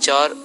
4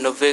90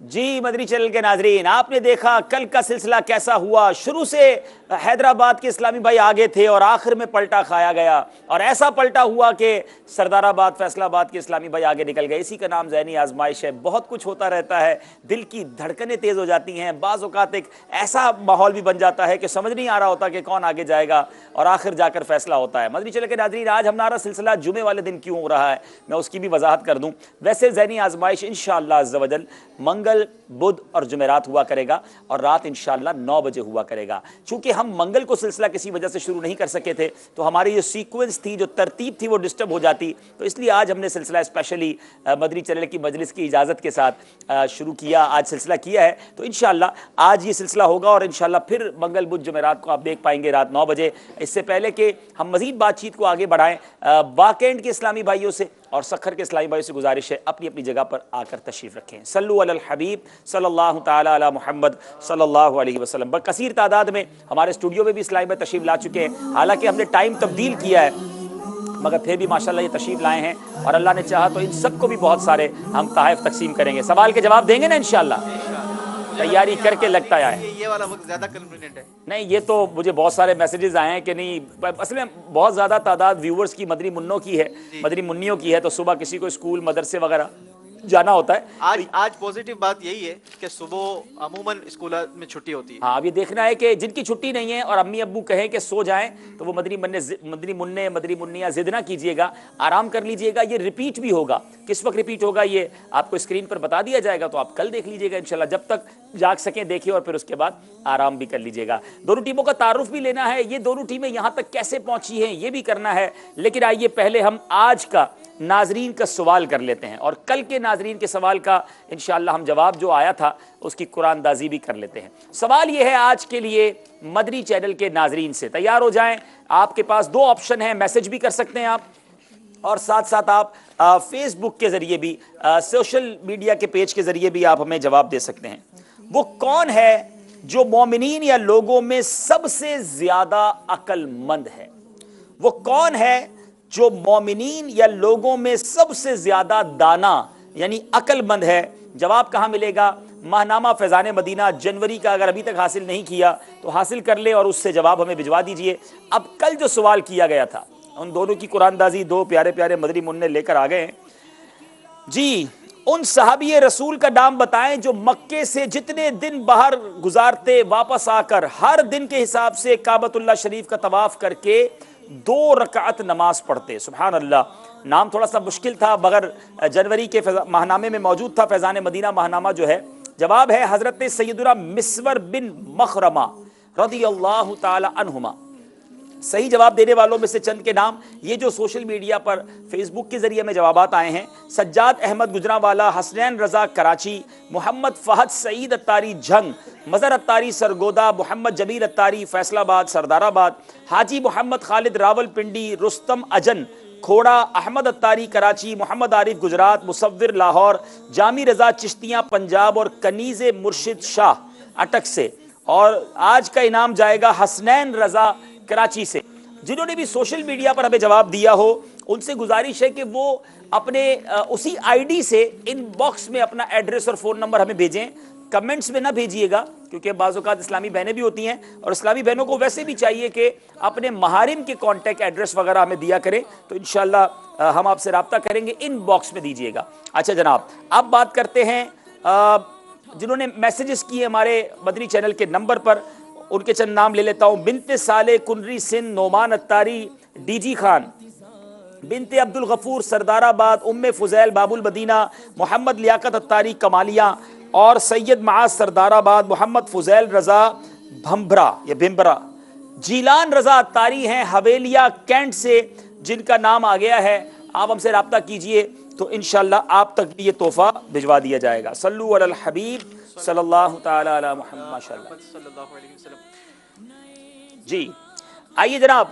جی مدنی channel کے ناظرین، آپ نے دیکھا کل کا سلسلہ کیسا ہوا. شروع سے حیدرآباد کے اسلامی بھائی آگے تھے اور آخر میں پلٹا کھایا گیا، اور ایسا پلٹا ہوا کہ سردار آباد فیصل آباد کے اسلامی بھائی آگے نکل گئے. اسی کا نام ذہنی آزمائش ہے. بہت کچھ ہوتا رہتا ہے، دل کی دھڑکنیں تیز ہو جاتی ہیں، بعض اوقات ایک ایسا ماحول بھی بن جاتا ہے کہ سمجھ نہیں آ رہا ہوتا کہ کون آگے جائے گا، اور آخر جا کر فیصلہ ہوتا ہے. مدنی چینل کے ناظرین، آج ہمارا سلسلہ جمعے والے دن کیوں ہو رہا ہے میں اس کی بھی وضاحت کر دوں. ویسے ذہنی آزمائش انشاءاللہ عز و جل منگل، بدھ اور جمعرات ہوا کرے گا، اور رات انشاءاللہ 9 بجے ہوا کرے گا. چونکہ ہم منگل کو سلسلہ کسی وجہ سے شروع نہیں کر سکے تھے تو ہماری جو سیکوینس تھی، جو ترتیب تھی، وہ ڈسٹرب ہو جاتی، تو اس لیے آج ہم نے سلسلہ اسپیشلی مدنی چینل کی مجلس کی اجازت کے ساتھ شروع کیا، آج سلسلہ کیا ہے. تو انشاءاللہ آج یہ سلسلہ ہوگا، اور انشاءاللہ پھر منگل بدھ جمعرات کو آپ دیکھ پائیں گے رات 9 بجے. اس سے پہلے کہ ہم مزید بات چیت کو آگے بڑھائیں، باکینڈ کے اسلامی بھائیوں سے اور سکھر کے اسلامی بھائیوں سے گزارش ہے اپنی اپنی جگہ پر آ کر تشریف رکھیں. صلو علی الحبیب صلی اللہ تعالی علی محمد صلی اللہ علیہ وسلم. کثیر تعداد میں ہمارے اسٹوڈیو میں بھی اسلامی بھائی تشریف لا چکے ہیں. حالانکہ ہم نے ٹائم تبدیل کیا ہے مگر پھر بھی ماشاءاللہ یہ تشریف لائے ہیں، اور اللہ نے چاہا تو ان سب کو بھی بہت سارے ہم تحائف تقسیم کریں گے. سوال کے جواب دیں گے نا انشاءاللہ؟ تیاری کر کے لگتا ہے. یہ والا وقت زیادہ کنویننٹ ہے. نہیں، یہ تو مجھے بہت سارے میسیجز آئے ہیں کہ نہیں، اصل میں بہت زیادہ تعداد ویورز کی مدنی منوں کی ہے، مدنی منیوں کی ہے، تو صبح کسی کو اسکول مدرسے وغیرہ جانا ہوتا ہے. آج پوزیٹیو بات یہی ہے کہ صبح عموماً اسکول میں چھٹی ہوتی ہے. ہاں، اب یہ دیکھنا ہے کہ جن کی چھٹی نہیں ہے اور امی ابو کہیں کہ سو جائیں تو وہ مدنی منیاں ضد نہ کیجیے گا، آرام کر لیجیے گا. یہ ریپیٹ بھی ہوگا. کس وقت ریپیٹ ہوگا یہ آپ کو اسکرین پر بتا دیا جائے گا، تو آپ کل دیکھ لیجیے گا انشاءاللہ. جب تک جاگ سکیں دیکھیے، اور پھر اس کے بعد آرام بھی کر لیجیے گا. دونوں ٹیموں کا تعارف بھی لینا ہے، یہ دونوں ٹیمیں یہاں تک کیسے پہنچی ہیں یہ بھی کرنا ہے. لیکن آئیے پہلے ہم آج کا ناظرین کا سوال کر لیتے ہیں، اور کل کے ناظرین کے سوال کا انشاءاللہ ہم جواب جو آیا تھا اس کی قرآن دازی بھی کر لیتے ہیں. سوال یہ ہے آج کے لیے مدنی چینل کے ناظرین سے. تیار ہو جائیں. آپ کے پاس دو آپشن ہیں، میسج بھی کر سکتے ہیں آپ، اور ساتھ ساتھ آپ فیس بک کے ذریعے بھی، سوشل میڈیا کے پیج کے ذریعے بھی آپ ہمیں جواب دے سکتے ہیں. وہ کون ہے جو مومنین یا لوگوں میں سب سے زیادہ عقل مند ہے؟ وہ کون ہے جو مومنین یا لوگوں میں سب سے زیادہ دانا یعنی عقل مند ہے؟ جواب کہاں ملے گا؟ ماہنامہ فیضان مدینہ جنوری کا اگر ابھی تک حاصل نہیں کیا تو حاصل کر لے اور اس سے جواب ہمیں بھجوا دیجئے. اب کل جو سوال کیا گیا تھا ان دونوں کی قرآن دازی دو پیارے پیارے مدنی منع لے کر آ گئے ہیں. جی، ان صحابی رسول کا نام بتائیں جو مکے سے جتنے دن باہر گزارتے واپس آ کر ہر دن کے حساب سے کعبۃ اللہ شریف کا طواف کر کے 2 رکعت نماز پڑھتے. سبحان اللہ. نام تھوڑا سا مشکل تھا مگر جنوری کے ماہنامے میں موجود تھا، فیضان مدینہ ماہنامہ جو ہے. جواب ہے حضرت سیدنا مسور بن مخرمہ رضی اللہ تعالی عنہما. صحیح جواب دینے والوں میں سے چند کے نام یہ جو سوشل میڈیا پر فیس بک کے ذریعے میں جوابات آئے ہیں: سجاد احمد گجرانوالا، حسنین رضا کراچی، محمد فہد سعید اتاری جھنگ، مظہر اتاری سرگودا، محمد جمیل اتاری فیصل آباد سردار آباد، حاجی محمد خالد راول پنڈی، رستم اجن کھوڑا، احمد اتاری کراچی، محمد عارف گجرات، مصور لاہور، جامی رضا چشتیاں پنجاب، اور کنیز مرشد شاہ اٹک سے. اور آج کا انعام جائے گا حسنین رضا کراچی سے. جنہوں نے بھی سوشل میڈیا پر ہمیں جواب دیا ہو ان سے گزارش ہے کہ وہ اپنے اسی آئی ڈی سے ان باکس میں اپنا ایڈریس اور فون نمبر ہمیں بھیجیں. کمنٹس میں نہ بھیجیے گا کیونکہ بعض اوقات اسلامی بہنیں بھی ہوتی ہیں اور اسلامی بہنوں کو ویسے بھی چاہیے کہ اپنے محارم کے کانٹیکٹ ایڈریس وغیرہ ہمیں دیا کریں، تو انشاءاللہ ہم آپ سے رابطہ کریں گے. ان باکس میں دیجیے گا. اچھا جناب، اب بات کرتے ہیں جنہوں نے میسیجز کیے ہمارے مدنی چینل کے نمبر پر. ان کے چند نام لے لیتا ہوں: بنت صالح کنری سندھ، نعمان اتاری ڈی جی خان، بنت عبد الغفور سردار آباد، ام فضیل باب المدینہ، محمد لیاقت اتاری کمالیہ، اور سید معاذ سردار آباد، محمد فضیل رضا بھمبرا، جیلان رضا اتاری ہیں حویلیہ کینٹ سے جن کا نام آ گیا ہے. آپ ہم سے رابطہ کیجئے تو انشاءاللہ آپ تک بھی یہ تحفہ بھجوا دیا جائے گا. صلو علی الحبیب صلی اللہ تعالی علی محمد. ماشاءاللہ صلی اللہ علیہ وسلم. جی آئیے جناب،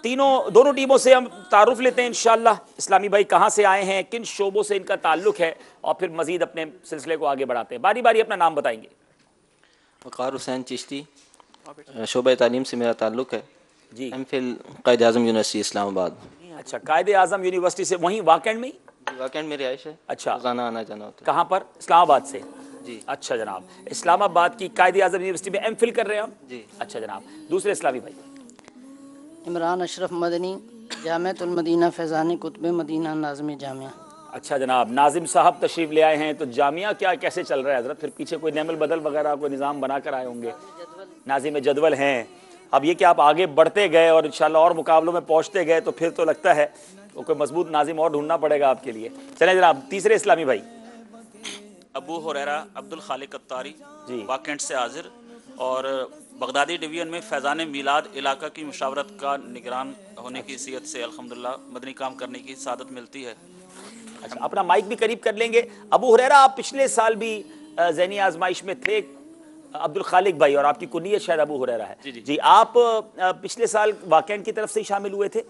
دونوں ٹیموں سے ہم تعارف لیتے ہیں انشاءاللہ. اسلامی بھائی کہاں سے آئے ہیں، کن شعبوں سے ان کا تعلق ہے، اور پھر مزید اپنے سلسلے کو آگے بڑھاتے ہیں. باری باری اپنا نام بتائیں گے. وقار حسین چشتی، شعبہ تعلیم سے میرا تعلق ہے. جی، M Phil Quaid Azam university اسلام آباد. اچھا، قائد اعظم یونیورسٹی سے وہیں واقع میں ہی؟ واقعی میری رہائش ہے. اچھا، روزانہ آنا جانا ہوتا ہے. کہاں پر؟ اسلام آباد سے. جی اچھا جناب، اسلام آباد کی قائد اعظم یونیورسٹی میں ایم فل کر رہے ہیں آپ؟ جی۔ اچھا جناب، دوسرے اسلامی بھائی۔ عمران اشرف مدنی، جامعۃ المدینہ فیضان قطب مدینہ ناظم جامعہ۔ اچھا جناب، ناظم صاحب تشریف لے آئے ہیں، تو جامعہ کیا کیسے چل رہا ہے حضرت؟ پھر پیچھے کوئی نعم البدل وغیرہ کوئی نظام بنا کر آئے ہوں گے، ناظم جدول ہیں۔ اب یہ کہ آپ آگے بڑھتے گئے اور انشاءاللہ اور مقابلوں میں پہنچتے گئے تو پھر تو لگتا ہے وہ کوئی مضبوط ناظم اور ڈھونڈنا پڑے گا آپ کے لیے۔ چلیں جناب، تیسرے اسلامی بھائی۔ ابو ہریرہ عبد الخالق اتاری، جی۔ واکنٹ سے حاضر، اور بغدادی ڈویژن میں فیضان میلاد علاقہ کی مشاورت کا نگران ہونے کی حیثیت سے الحمدللہ مدنی کام کرنے کی سعادت ملتی ہے۔ اچھا، اپنا مائک بھی قریب کر لیں گے۔ ابو ہریرہ، آپ پچھلے سال بھی ذہنی آزمائش میں تھے، عبد الخالق بھائی، اور آپ کی کنیت شاید ابو ہریرہ ہے۔ جی، آپ پچھلے سال واقعین کی طرف سے ہی شامل ہوئے تھے؟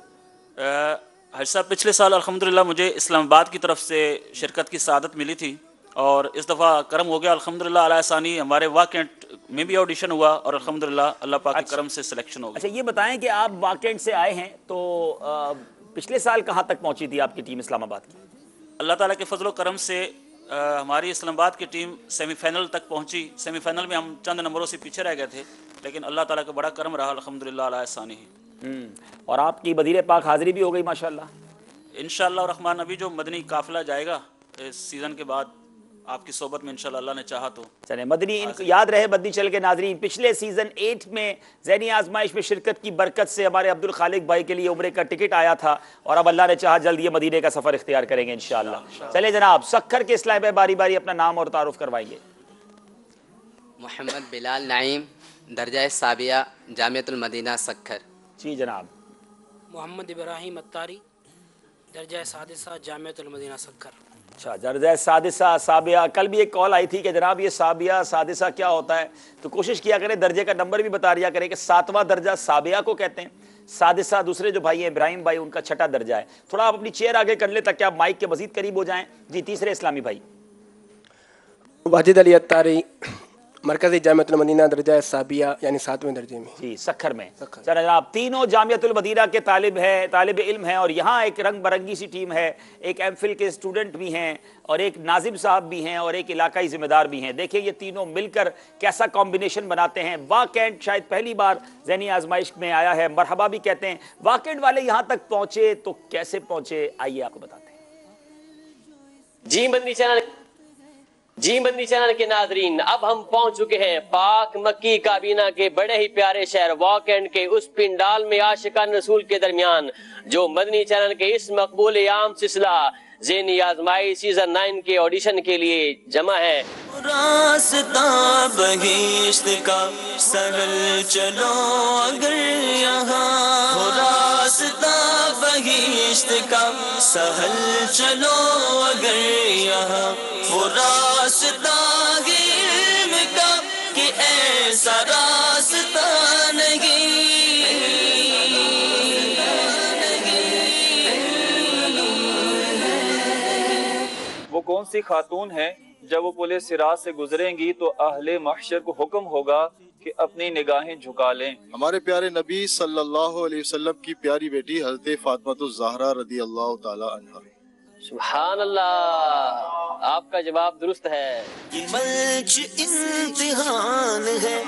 حاجی صاحب، پچھلے سال الحمدللہ مجھے اسلام آباد کی طرف سے شرکت کی سعادت ملی تھی، اور اس دفعہ کرم ہو گیا الحمدللہ علی ثانی، ہمارے واکنٹ میں بھی آڈیشن ہوا اور الحمدللہ اللہ پاک کے کرم سے سلیکشن ہو گیا۔ اچھا، یہ بتائیں کہ آپ واکنٹ سے آئے ہیں تو پچھلے سال کہاں تک پہنچی تھی آپ کی ٹیم اسلام آباد کی؟ اللہ تعالیٰ کے فضل و کرم سے ہماری اسلام آباد کی ٹیم سیمی فائنل تک پہنچی۔ سیمی فائنل میں ہم چند نمبروں سے پیچھے رہ گئے تھے، لیکن اللہ تعالیٰ کا بڑا کرم رہا الحمدللہ علی ثانی۔ اور آپ کی بدیر پاک حاضری بھی ہو گئی ماشاءاللہ؟ انشاءاللہ الرحمن، ابھی جو مدنی قافلہ جائے گا اس سیزن کے بعد آپ کی صحبت میں انشاءاللہ اللہ نے چاہا تو۔ چلیں، مدنی ان کو یاد رہے مدنی چل کے ناظرین، پچھلے سیزن 8 میں ذہنی آزمائش میں شرکت کی برکت سے ہمارے عبد الخالق بھائی کے لیے عمرے کا ٹکٹ آیا تھا، اور اب اللہ نے چاہا جلد یہ مدینے کا سفر اختیار کریں گے انشاءاللہ۔ چلیں جناب، سکھر کے اسلامی بھائی باری باری اپنا نام اور تعارف کروائیں گے۔ محمد بلال نعیم، درجہ ثابیہ، جامعۃ المدینہ سکھر۔ جی جناب۔ محمد ابراہیم اتاری، درجہ سادسہ، جامعۃ المدینہ سکھر۔ اچھا، درجہ سادسہ سابیہ، کل بھی ایک کال آئی تھی کہ جناب یہ سابیہ سادسہ کیا ہوتا ہے، تو کوشش کیا کریں درجے کا نمبر بھی بتا دیا کریں کہ 7واں درجہ سابیہ کو کہتے ہیں، سادسہ دوسرے جو بھائی ہیں ابراہیم بھائی ان کا 6واں درجہ ہے۔ تھوڑا آپ اپنی چیئر آگے کر لیں تاکہ آپ مائک کے مزید قریب ہو جائیں۔ جی، تیسرے اسلامی بھائی۔ واجد علی اتاری، مرکزی جامعۃ المدینہ درجہ ثابیہ یعنی 7ویں درجے میں۔ جی، سکھر میں۔ چلیں جناب، تینوں جامعۃ المدینہ کے طالب علم ہیں، اور یہاں ایک رنگ برنگی سی ٹیم ہے، ایک ایم فل کے اسٹوڈنٹ بھی ہیں، اور ایک ناظم صاحب بھی ہیں، اور ایک علاقائی ذمہ دار بھی ہیں۔ دیکھیں یہ تینوں مل کر کیسا کمبینیشن بناتے ہیں۔ واکنٹ شاید پہلی بار ذہنی آزمائش میں آیا ہے، مرحبا بھی کہتے ہیں۔ واکنٹ والے یہاں تک پہنچے تو کیسے پہنچے، آئیے آپ کو بتاتے ہیں۔ جی مدنی چینل کے ناظرین، اب ہم پہنچ چکے ہیں پاک مکی کابینہ کے بڑے ہی پیارے شہر واکنٹ کے اس پنڈال میں عاشقان رسول کے درمیان جو مدنی چینل کے اس مقبول عام سلسلہ ذہنی آزمائی سیزن 9 کے آڈیشن کے لیے جمع ہے۔ راستہ بہشت کا سہل چلو اگر یہاں ہو، راستہ بہشت کا سہل چلو اگر یہاں وہ راستہ علم کا کہ ایسا راستہ نہیں۔ وہ کون سی خاتون ہے جب وہ پل صراط سے گزریں گی تو اہل محشر کو حکم ہوگا کہ اپنی نگاہیں جھکا لیں۔ ہمارے پیارے نبی صلی اللہ علیہ وسلم کی پیاری بیٹی حضرت فاطمہ الزہرا رضی اللہ تعالی عنہا۔ سبحان اللہ، آپ کا جواب درست ہے۔ یہ ملچ امتحان ہے،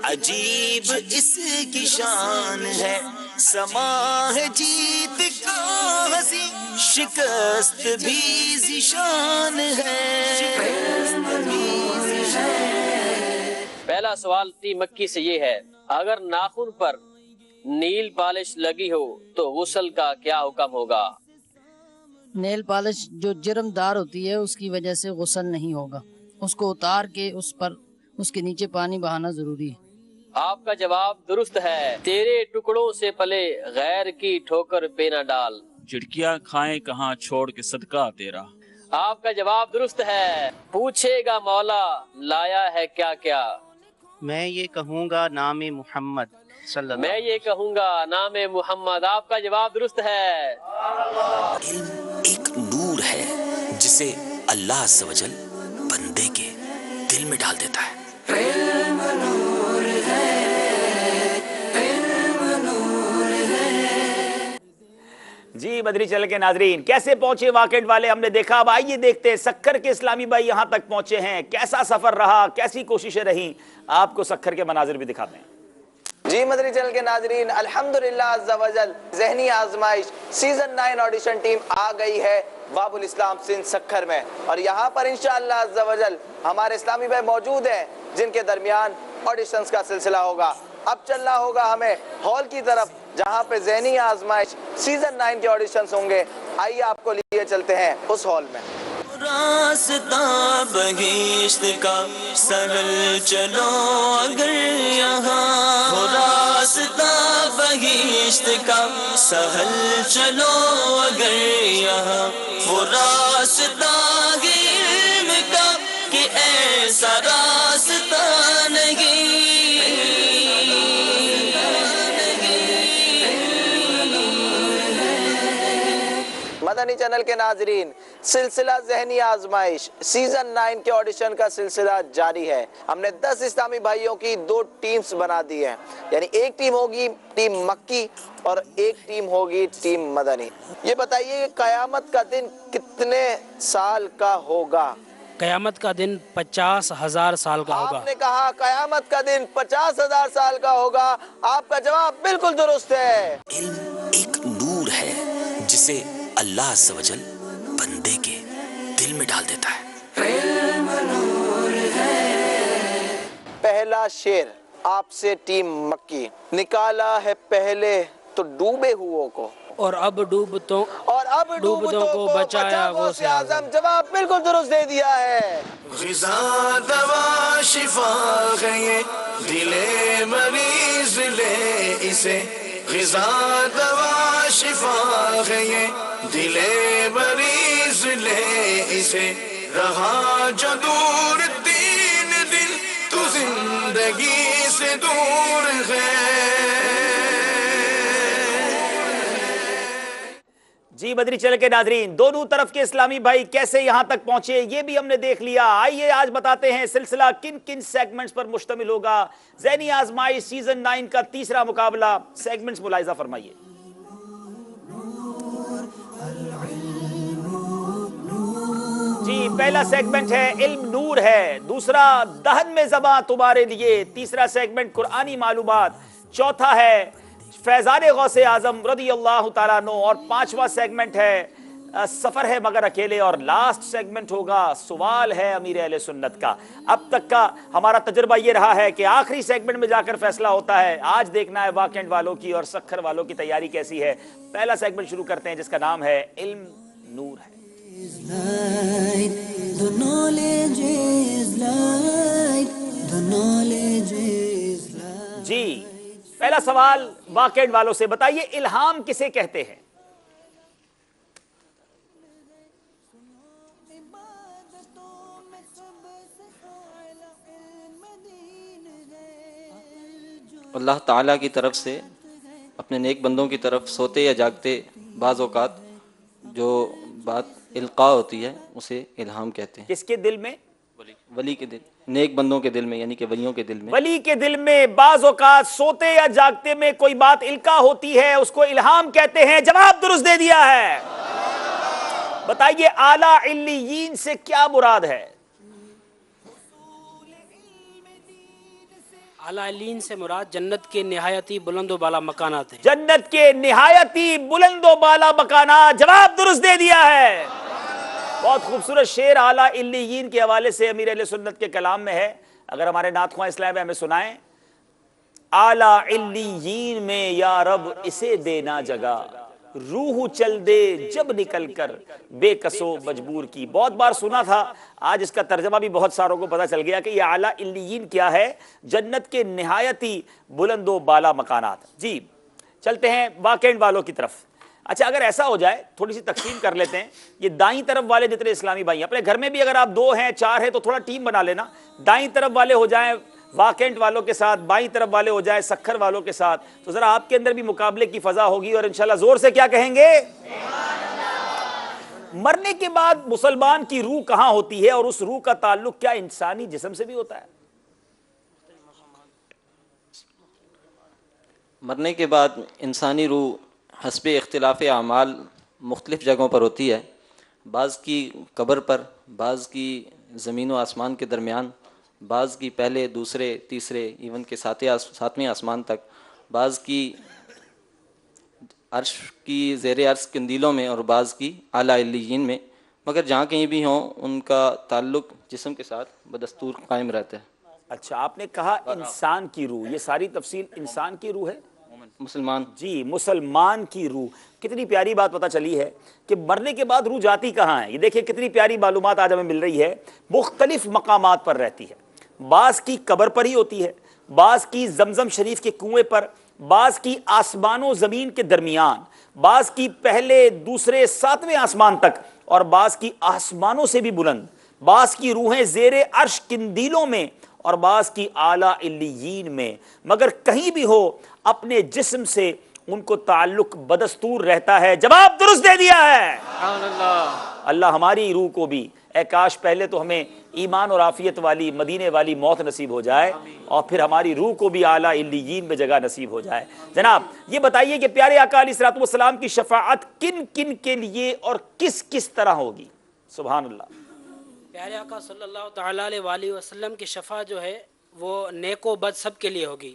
عجیب اس کی شان ہے، سما ہے جیت کا ہنسی، شکست بھی ذیشان ہے۔ پہلا سوال تی مکی سے یہ ہے، اگر ناخن پر نیل پالش لگی ہو تو غسل کا کیا حکم ہوگا؟ نیل پالش جو جرم دار ہوتی ہے اس کی وجہ سے غسل نہیں ہوگا، اس کو اتار کے اس کے نیچے پانی بہانا ضروری ہے۔ آپ کا جواب درست ہے۔ تیرے ٹکڑوں سے پلے غیر کی ٹھوکر پہ نہ ڈال، چڑکیاں کھائیں کہاں چھوڑ کے صدقہ تیرا۔ آپ کا جواب درست ہے۔ پوچھے گا مولا لایا ہے کیا کیا؟ میں یہ کہوں گا نام محمد صلی اللہ، میں یہ کہوں گا نام محمد۔ آپ کا جواب درست ہے۔ علم ایک نور ہے جسے اللہ عز و جل بندے کے دل میں ڈال دیتا ہے۔ علم نور ہے، علم نور ہے۔ جی بدری چل کے ناظرین کیسے پہنچے واقعات والے ہم نے دیکھا. اب آئیے دیکھتے ہیں سکھر کے اسلامی بھائی یہاں تک پہنچے ہیں, کیسا سفر رہا, کیسی کوششیں رہیں, آپ کو سکھر کے مناظر بھی دکھاتے ہیں. جی مدری چینل کے ناظرین الحمدللہ عز و جل ذہنی آزمائش سیزن 9 آڈیشن ٹیم آ گئی ہے باب الاسلام سندھ سکھر میں, اور یہاں پر انشاءاللہ عز و جل ہمارے اسلامی بھائی موجود ہیں جن کے درمیان آڈیشنز کا سلسلہ ہوگا. اب چلنا ہوگا ہمیں ہال کی طرف جہاں پہ ذہنی آزمائش سیزن 9 کے آڈیشنز ہوں گے. آئیے آپ کو لیے چلتے ہیں اس ہال میں. راستہ بہشت کا سرل چلو اگر یہاں ہو, راستہ بہشت کا سہل چلو اگر یہاں وہ راستہ علم کا کہ ایسا راستہ نہیں. مدنی چینل کے ناظرین سلسلہ ذہنی آزمائش سیزن 9 کے آڈیشن کا سلسلہ جاری ہے. ہم نے 10 اسلامی بھائیوں کی 2 ٹیمز بنا دی ہیں, یعنی ایک ٹیم ہوگی ٹیم مکی اور ایک ٹیم ہوگی ٹیم مدنی. یہ بتائیے کہ قیامت کا دن کتنے سال کا ہوگا؟ قیامت کا دن 50,000 سال کا ہوگا. آپ نے کہا قیامت کا دن 50,000 سال کا ہوگا. آپ کا جواب بالکل درست ہے. علم ایک نور ہے جسے اللہ عز و جل بندے کے دل میں ڈال دیتا ہے. پہلا شعر آپ سے ٹیم مکی, نکالا ہے پہلے تو ڈوبے ہوئوں کو اور اب ڈوبتوں کو بچایا غوث اعظم. جواب بالکل درست دے دیا ہے. غذا دوا شفا ہے یہ دل مریض لے اسے, غذا دوا شفا ہے یہ دل مریض لے اسے, رہا جو دور 3 دن تو زندگی سے دور ہے. جی بدری چل کے ناظرین دونوں طرف کے اسلامی بھائی کیسے یہاں تک پہنچے یہ بھی ہم نے دیکھ لیا. آئیے آج بتاتے ہیں سلسلہ کن کن سیگمنٹس پر مشتمل ہوگا. ذہنی آزمائش سیزن 9 کا تیسرا مقابلہ. سیگمنٹس ملاحظہ فرمائیے. جی پہلا سیگمنٹ ہے علم نور ہے, دوسرا دہن میں زباں تمہارے لیے, تیسرا سیگمنٹ قرآنی معلومات, چوتھا ہے فیضان غوث اعظم رضی اللہ تعالیٰ عنہ, اور پانچواں سیگمنٹ ہے سفر ہے مگر اکیلے, اور لاسٹ سیگمنٹ ہوگا سوال ہے امیر اہل سنت کا. اب تک کا ہمارا تجربہ یہ رہا ہے کہ آخری سیگمنٹ میں جا کر فیصلہ ہوتا ہے. آج دیکھنا ہے واقعات والوں کی اور سکھر والوں کی تیاری کیسی ہے. پہلا سیگمنٹ شروع کرتے ہیں جس کا نام ہے علم نور ہے. جی پہلا سوال واقعات والوں سے, بتائیے الہام کسے کہتے ہیں؟ اللہ تعالیٰ کی طرف سے اپنے نیک بندوں کی طرف سوتے یا جاگتے بعض اوقات جو بات القاء ہوتی ہے اسے الہام کہتے ہیں. کس کے دل میں؟ ولی کے دل, نیک بندوں کے دل میں, یعنی کہ ولیوں کے دل میں. ولی کے دل میں بعض اوقات سوتے یا جاگتے میں کوئی بات القاء ہوتی ہے, اس کو الہام کہتے ہیں. جواب درست دے دیا ہے. بتائیے اعلیٰ علیین سے کیا مراد ہے؟ اعلیٰ علیین سے مراد جنت کے نہایتی بلند و بالا مکانات ہیں. جنت کے نہایتی بلند و بالا مکانات. جواب درست دے دیا ہے. بہت خوبصورت شعر اعلیٰ علیین کے حوالے سے امیر اہل سنت کے کلام میں ہے. اگر ہمارے نعت خواہ اسلام ہمیں سنائیں. اعلیٰ علیین میں یا رب اسے دینا جگہ, روح چل دے جب نکل کر بے کسو مجبور کی. بہت بار سنا تھا, آج اس کا ترجمہ بھی بہت ساروں کو پتہ چل گیا کہ یہ اعلیٰ علیین کیا ہے, جنت کے نہایتی بلند و بالا مکانات. جی چلتے ہیں واقعات والوں کی طرف. اچھا اگر ایسا ہو جائے تھوڑی سی تقسیم کر لیتے ہیں. یہ دائیں طرف والے جتنے اسلامی بھائی ہیں, اپنے گھر میں بھی اگر آپ 2 ہیں 4 ہیں تو تھوڑا ٹیم بنا لینا. دائیں طرف والے ہو جائیں واقعات والوں کے ساتھ, بائیں طرف والے ہو جائیں سکھر والوں کے ساتھ, تو ذرا آپ کے اندر بھی مقابلے کی فضا ہوگی اور انشاءاللہ زور سے کیا کہیں گے؟ مرنے کے بعد مسلمان کی روح کہاں ہوتی ہے اور اس روح کا تعلق کیا انسانی جسم سے بھی ہوتا ہے؟ مرنے کے بعد انسانی روح حسب اختلاف اعمال مختلف جگہوں پر ہوتی ہے، بعض کی قبر پر، بعض کی زمین و آسمان کے درمیان، بعض کی پہلے دوسرے تیسرے ایون کہ ساتویں آسمان تک، بعض کی عرش کی زیر عرش قندیلوں میں اور بعض کی اعلیٰ علیین میں، مگر جہاں کہیں بھی ہوں ان کا تعلق جسم کے ساتھ بدستور قائم رہتا ہے۔ اچھا، آپ نے کہا انسان کی روح، یہ ساری تفصیل انسان کی روح ہے؟ مسلمان، جی، مسلمان کی روح۔ کتنی پیاری بات پتہ چلی ہے کہ مرنے کے بعد روح جاتی کہاں ہے۔ یہ دیکھیں کتنی پیاری معلومات آج ہمیں مل رہی ہے۔ مختلف مقامات پر رہتی ہے، بعض کی قبر پر ہی ہوتی ہے، بعض کی زمزم شریف کے کنویں پر، بعض کی آسمان و زمین کے درمیان، بعض کی پہلے دوسرے ساتویں آسمان تک، اور بعض کی آسمانوں سے بھی بلند، بعض کی روحیں زیر عرش قندیلوں میں اور بعض کی اعلیٰ علیین میں، مگر کہیں بھی ہو اپنے جسم سے ان کو تعلق بدستور رہتا ہے۔ جواب درست دے دیا ہے۔ اللہ ہماری روح کو بھی، اے کاش پہلے تو ہمیں ایمان اور عافیت والی مدینے والی موت نصیب ہو جائے اور پھر ہماری روح کو بھی اعلیٰ علیین میں جگہ نصیب ہو جائے۔ جناب یہ بتائیے کہ پیارے آقا علیہ الصلوۃ والسلام کی شفاعت کن کن کے لیے اور کس کس طرح ہوگی؟ سبحان اللہ۔ پیارے آقا صلی اللہ تعالیٰ علیہ وآلہ وسلم کی شفاعت جو ہے وہ نیک و بد سب کے لیے ہوگی۔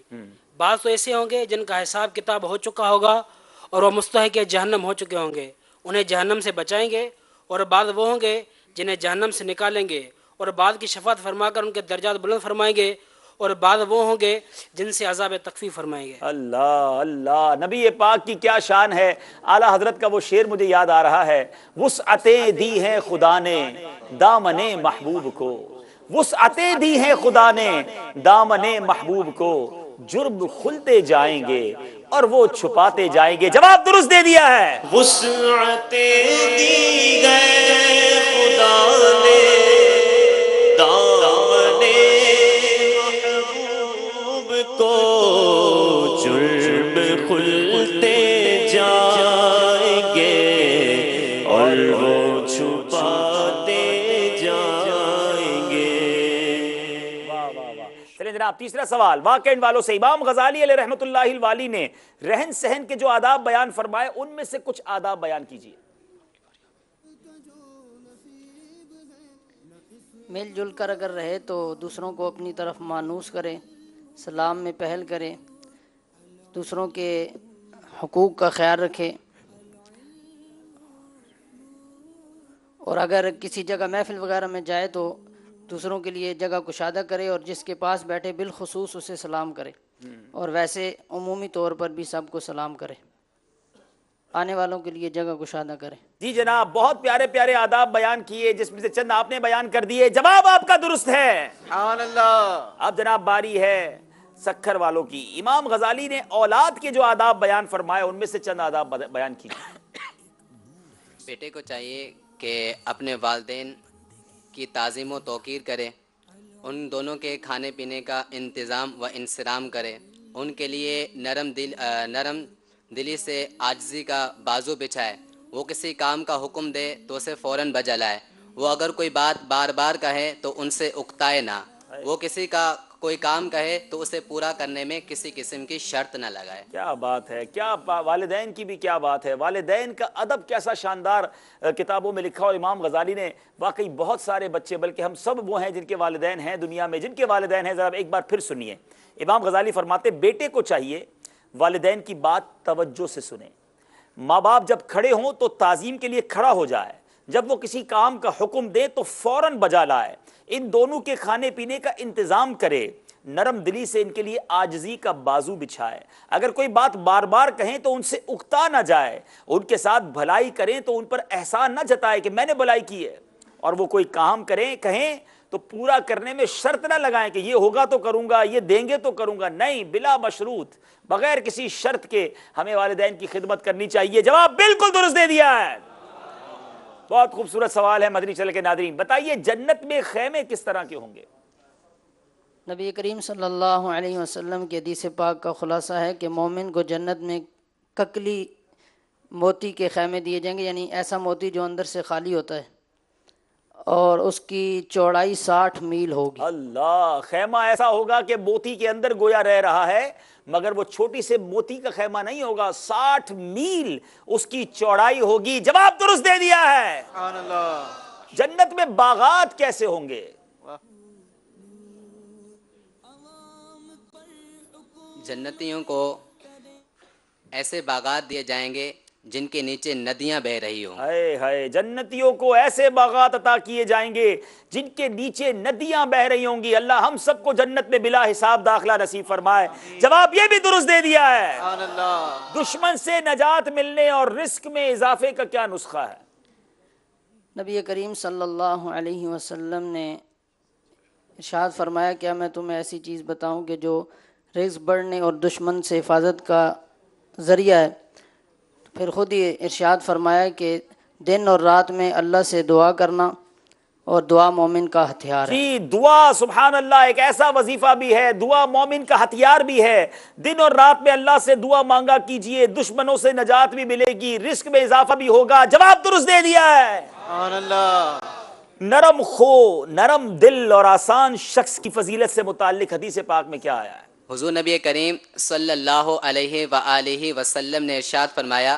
بعض تو ایسے ہوں گے جن کا حساب کتاب ہو چکا ہوگا اور وہ مستحق جہنم ہو چکے ہوں گے، انہیں جہنم سے بچائیں گے، اور بعض وہ ہوں گے جنہیں جہنم سے نکالیں گے اور بعض کی شفاعت فرما کر ان کے درجات بلند فرمائیں گے، اور بعض وہ ہوں گے جن سے عذاب تخفیف فرمائیں گے۔ اللہ اللہ، نبی پاک کی کیا شان ہے۔ اعلیٰ حضرت کا وہ شعر مجھے یاد آ رہا ہے، وسعتیں دی ہیں خدا نے دامن محبوب کو، وسعتیں دی ہیں خدا نے دامن محبوب کو، جرم کھلتے جائیں گے اور وہ چھپاتے جائیں گے۔ جواب درست دے دیا ہے۔ وسعتیں دی گئے خدا نے دامن محبوب کو، جرم کھلتے جائیں گے اور وہ چھپاتے جائیں گے۔ چلیں جناب تیسرا سوال واقعین والوں سے۔ امام غزالی علیہ رحمۃ اللہ الوالی نے رہن سہن کے جو آداب بیان فرمائے ان میں سے کچھ آداب بیان کیجیے۔ مل جل کر اگر رہے تو دوسروں کو اپنی طرف مانوس کرے، سلام میں پہل کرے، دوسروں کے حقوق کا خیال رکھے، اور اگر کسی جگہ محفل وغیرہ میں جائے تو دوسروں کے لیے جگہ کشادہ کرے اور جس کے پاس بیٹھے بالخصوص اسے سلام کرے، اور ویسے عمومی طور پر بھی سب کو سلام کرے، آنے والوں کے لیے جگہ کشادہ کرے۔ جی جناب، بہت پیارے پیارے آداب بیان کیے جس میں سے چند آپ نے بیان کر دیے۔ جواب آپ کا درست ہے۔ سبحان اللہ۔ اب جناب باری ہے سکھر والوں کی۔ امام غزالی نے اولاد کے جو آداب بیان فرمائے ان میں سے چند آداب بیان کیے۔ بیٹے کو چاہیے کہ اپنے والدین کی تعظیم و توقیر کرے، ان دونوں کے کھانے پینے کا انتظام و انصرام کرے، ان کے لیے نرم دلی سے عاجزی کا بازو بچھائے، وہ کسی کام کا حکم دے تو اسے فوراً بجا لائے، وہ اگر کوئی بات بار بار کہے تو ان سے اکتائے نہ، وہ کسی کا کوئی کام کہے تو اسے پورا کرنے میں کسی قسم کی شرط نہ لگائے۔ کیا بات ہے، کیا والدین کی بھی کیا بات ہے، والدین کا ادب کیسا شاندار کتابوں میں لکھا، اور امام غزالی نے واقعی بہت سارے بچے، بلکہ ہم سب وہ ہیں جن کے والدین ہیں دنیا میں، جن کے والدین ہیں ذرا ایک بار پھر سنیے۔ امام غزالی فرماتے بیٹے کو چاہیے والدین کی بات توجہ سے سنیں، ماں باپ جب کھڑے ہوں تو تعظیم کے لیے کھڑا ہو جائے، جب وہ کسی کام کا حکم دے تو فوراً بجا لائے، ان دونوں کے کھانے پینے کا انتظام کرے، نرم دلی سے ان کے لیے عاجزی کا بازو بچھائے، اگر کوئی بات بار بار کہیں تو ان سے اکتا نہ جائے، ان کے ساتھ بھلائی کریں تو ان پر احسان نہ جتائے کہ میں نے بھلائی کی ہے، اور وہ کوئی کام کہیں تو پورا کرنے میں شرط نہ لگائیں کہ یہ ہوگا تو کروں گا، یہ دیں گے تو کروں گا، نہیں، بلا مشروط بغیر کسی شرط کے ہمیں والدین کی خدمت کرنی چاہیے۔ جواب بالکل درست دے دیا ہے۔ بہت خوبصورت سوال ہے مدنی چینل کے ناظرین، بتائیے جنت میں خیمے کس طرح کے ہوں گے؟ نبی کریم صلی اللہ علیہ وسلم کی حدیث پاک کا خلاصہ ہے کہ مومن کو جنت میں ککلی موتی کے خیمے دیے جائیں گے، یعنی ایسا موتی جو اندر سے خالی ہوتا ہے، اور اس کی چوڑائی 60 میل ہوگی. اللہ، خیمہ ایسا ہوگا کہ موتی کے اندر گویا رہ رہا ہے، مگر وہ چھوٹی سے موتی کا خیمہ نہیں ہوگا، 60 میل اس کی چوڑائی ہوگی. جواب درست دے دیا ہے. سبحان اللہ. جنت میں باغات کیسے ہوں گے؟ جنتیوں کو ایسے باغات دیے جائیں گے جن کے نیچے ندیاں بہ رہی ہوں. ہائے ہائے، جنتیوں کو ایسے باغات عطا کیے جائیں گے جن کے نیچے ندیاں بہ رہی ہوں گی. اللہ ہم سب کو جنت میں بلا حساب داخلہ نصیب فرمائے. جواب یہ بھی درست دے دیا ہے. سبحان اللہ. دشمن سے نجات ملنے اور رزق میں اضافے کا کیا نسخہ ہے؟ نبی کریم صلی اللہ علیہ وسلم نے ارشاد فرمایا، کیا میں تمہیں ایسی چیز بتاؤں کہ جو رزق بڑھنے اور دشمن سے حفاظت کا ذریعہ ہے؟ پھر خود ہی ارشاد فرمایا کہ دن اور رات میں اللہ سے دعا کرنا، اور دعا مومن کا ہتھیار ہے. جی، دعا سبحان اللہ ایک ایسا وظیفہ بھی ہے، دعا مومن کا ہتھیار بھی ہے. دن اور رات میں اللہ سے دعا مانگا کیجئے، دشمنوں سے نجات بھی ملے گی، رزق میں اضافہ بھی ہوگا. جواب درست دے دیا ہے. سبحان اللہ. نرم خو، نرم دل اور آسان شخص کی فضیلت سے متعلق حدیث پاک میں کیا آیا ہے؟ حضور نبی کریم صلی اللہ علیہ وآلہ وسلم نے ارشاد فرمایا،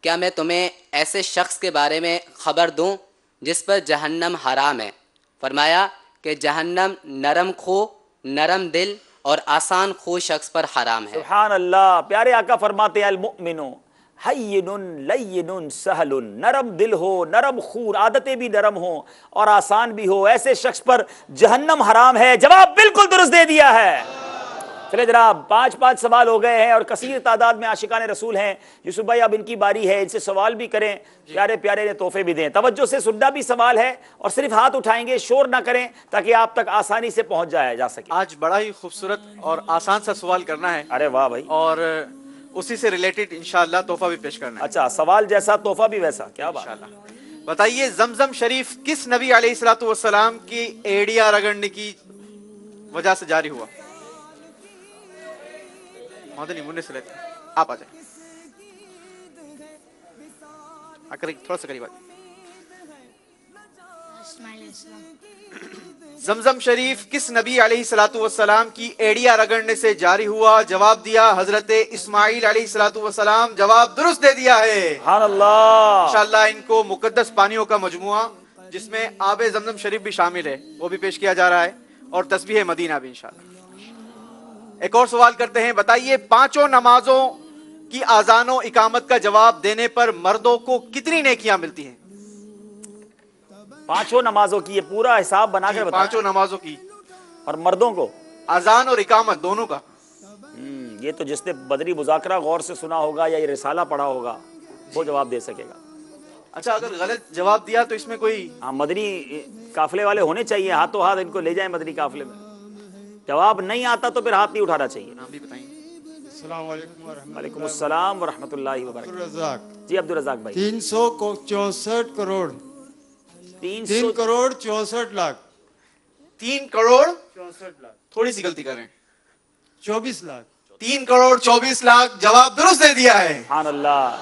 کیا میں تمہیں ایسے شخص کے بارے میں خبر دوں جس پر جہنم حرام ہے؟ فرمایا کہ جہنم نرم خو، نرم دل اور آسان خو شخص پر حرام ہے. سبحان اللہ. پیارے آقا فرماتے ہیں المؤمن حین لین سہل، نرم دل ہو، نرم خو، عادتیں بھی نرم ہوں اور آسان بھی ہو، ایسے شخص پر جہنم حرام ہے. جواب بالکل درست دے دیا ہے. چلے جناب، 5 سوال ہو گئے ہیں اور کثیر تعداد میں عاشقان رسول ہیں. یوسف بھائی اب ان کی باری ہے، ان سے سوال بھی کریں، پیارے پیارے نے تحفے بھی دیں. توجہ سے سننا بھی سوال ہے اور صرف ہاتھ اٹھائیں گے، شور نہ کریں تاکہ آپ تک آسانی سے پہنچ جا سکے. آج بڑا ہی خوبصورت اور آسان سا سوال کرنا ہے. ارے واہ بھائی. اور اسی سے ریلیٹڈ انشاءاللہ تحفہ بھی پیش کرنا ہے. اچھا، سوال جیسا تحفہ بھی ویسا. کیا بات. بتائیے، زمزم شریف کس نبی علیہ الصلوۃ والسلام کی ایڑیاں رگڑنے کی وجہ سے جاری ہوا؟ مدنی منہ سے لیتے ہیں، آپ آ جائیں. تھوڑا سا قریب آ جائیں. زمزم شریف کس نبی علیہ الصلوۃ والسلام کی ایڑیاں رگڑنے سے جاری ہوا؟ جواب دیا حضرت اسماعیل علیہ الصلوۃ والسلام. جواب درست دے دیا ہے. سبحان اللہ. انشاءاللہ ان کو مقدس پانیوں کا مجموعہ جس میں آب زمزم شریف بھی شامل ہے وہ بھی پیش کیا جا رہا ہے، اور تسبیح مدینہ بھی انشاءاللہ. ایک اور سوال کرتے ہیں. بتائیے، 5 نمازوں کی اذان و اقامت کا جواب دینے پر مردوں کو کتنی نیکیاں ملتی ہیں؟ 5 نمازوں کی، یہ پورا حساب بنا کر بتائیں. 5 نمازوں کی اور مردوں کو اذان اور اقامت دونوں کا. یہ تو جس نے بدری مذاکرہ غور سے سنا ہوگا یا یہ رسالہ پڑھا ہوگا وہ جواب دے سکے گا. اچھا، اگر غلط جواب دیا تو اس میں کوئی؟ مدنی قافلے والے ہونے چاہیے، ہاتھوں ہاتھ ان کو لے جائیں مدنی قافلے میں. جواب نہیں آتا تو پھر ہاتھ نہیں اٹھانا چاہیے. نام بھی بتائیں. السلام علیکم ورحمۃ اللہ. وعلیکم السلام ورحمۃ اللہ وبرکاتہ. عبدالرزاق. جی عبدالرزاق بھائی. 364 کروڑ 3 کروڑ 64 لاکھ. 3 کروڑ 64 لاکھ. تھوڑی سی غلطی کر رہے ہیں. 24 لاکھ. 3 کروڑ 24 لاکھ. جواب درست دے دیا ہے. سبحان اللہ.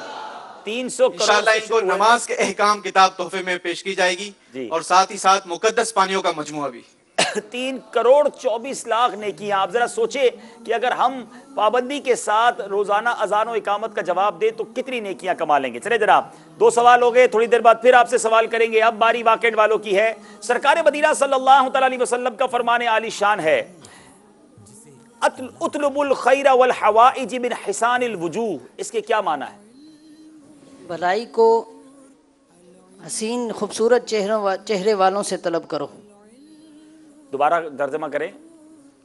300 کروڑ. انشاءاللہ ان کو نماز کے احکام کتاب تحفے میں پیش کی جائے گی، اور ساتھ ہی ساتھ مقدس پانیوں کا مجموعہ بھی. 3 کروڑ 24 لاکھ نیکیاں. آپ ذرا سوچے کہ اگر ہم پابندی کے ساتھ روزانہ اذان و اقامت کا جواب دیں تو کتنی نیکیاں کما لیں گے. چلے جناب، 2 سوال ہو گئے، تھوڑی دیر بعد پھر آپ سے سوال کریں گے. اب باری واقعات والوں کی ہے. سرکار مدینہ صلی اللہ تعالی علیہ وسلم کا فرمان عالی شان ہے، اطلب الخیر والحوائج من حسان الوجوہ. اس کے کیا معنی ہے؟ بھلائی کو حسین خوبصورت چہرے والوں سے طلب کرو. دوبارہ ترجمہ کریں.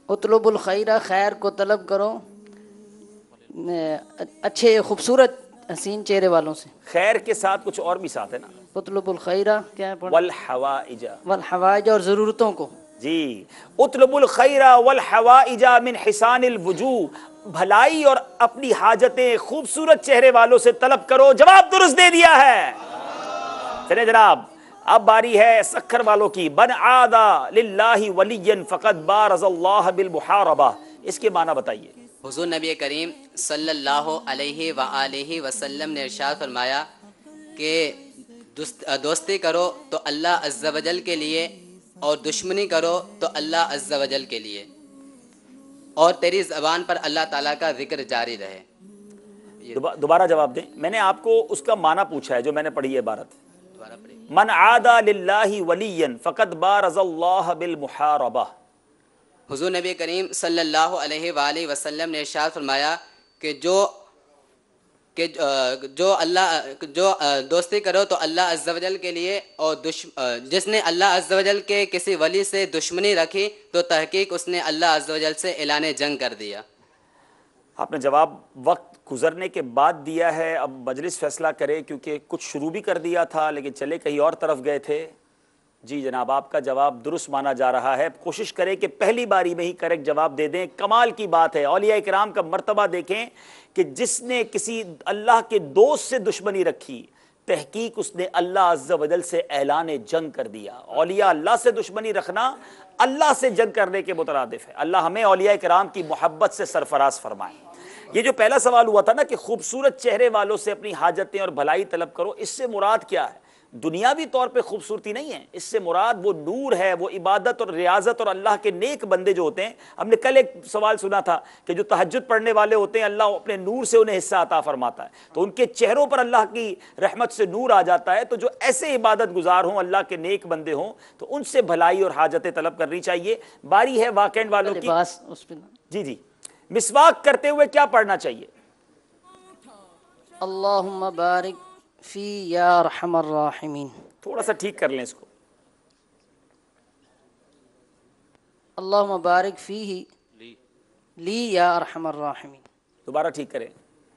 اطلب الخیر، خیر کو طلب کرو اچھے خوبصورت حسین چہرے والوں سے. خیر کے ساتھ کچھ اور بھی ساتھ ہے نا. اطلب الخیر کیا ہے؟ والحوائج. والحوائج اور ضرورتوں کو. جی، اطلب الخیر والحوائج من حسان الوجوہ، بھلائی اور اپنی حاجتیں خوبصورت چہرے والوں سے طلب کرو. جواب درست دے دیا ہے. چلے جناب، اب باری ہے سکھر والوں کی. بن عادا للہ ولیا فقد بارز اللہ بالمحاربہ. اس کے معنی بتائیے. حضور نبی کریم صلی اللہ علیہ وآلہ وسلم نے ارشاد فرمایا کہ دوستی کرو تو اللہ عز و جل کے لیے، اور دشمنی کرو تو اللہ عز و جل کے لیے، اور تیری زبان پر اللہ تعالیٰ کا ذکر جاری رہے۔ دوبارہ جواب دیں، میں نے آپ کو اس کا معنی پوچھا ہے جو میں نے پڑھی ہے عبارت، من عادى للہ ولیا فقد بارز اللہ بالمحاربہ۔ حضور نبی کریم صلی اللہ علیہ وآلہ وسلم نے ارشاد فرمایا کہ جو دوستی کرو تو اللہ عز و جل کے لیے، اور جس نے اللہ عز و جل کے کسی ولی سے دشمنی رکھی تو تحقیق اس نے اللہ عز و جل سے اعلان جنگ کر دیا۔ آپ نے جواب وقت گزرنے کے بعد دیا ہے، اب مجلس فیصلہ کرے، کیونکہ کچھ شروع بھی کر دیا تھا لیکن چلے کہیں اور طرف گئے تھے۔ جی جناب، آپ کا جواب درست مانا جا رہا ہے، کوشش کریں کہ پہلی باری میں ہی کریکٹ جواب دے دیں۔ کمال کی بات ہے، اولیاء کرام کا مرتبہ دیکھیں کہ جس نے کسی اللہ کے دوست سے دشمنی رکھی، تحقیق اس نے اللہ عز و جل سے اعلان جنگ کر دیا۔ اولیاء اللہ سے دشمنی رکھنا اللہ سے جنگ کرنے کے مترادف ہے۔ اللہ ہمیں اولیاء کرام کی محبت سے سرفراز فرمائے۔ یہ جو پہلا سوال ہوا تھا نا کہ خوبصورت چہرے والوں سے اپنی حاجتیں اور بھلائی طلب کرو، اس سے مراد کیا ہے؟ دنیاوی طور پہ خوبصورتی نہیں ہے، اس سے مراد وہ نور ہے، وہ عبادت اور ریاضت اور اللہ کے نیک بندے جو ہوتے ہیں۔ ہم نے کل ایک سوال سنا تھا کہ جو تہجد پڑھنے والے ہوتے ہیں اللہ اپنے نور سے انہیں حصہ عطا فرماتا ہے، تو ان کے چہروں پر اللہ کی رحمت سے نور آ جاتا ہے۔ تو جو ایسے عبادت گزار ہوں، اللہ کے نیک بندے ہوں، تو ان سے بھلائی اور حاجتیں طلب کرنی چاہیے۔ باری ہے واقعین والوں کی۔ جی مسواک کرتے ہوئے کیا پڑھنا چاہیے؟ اللہم بارک فی یا ارحم الراحمین۔ تھوڑا سا ٹھیک کر لیں اس کو۔ اللہم بارک فیہ لی یا ارحم الراحمین۔ دوبارہ ٹھیک کریں۔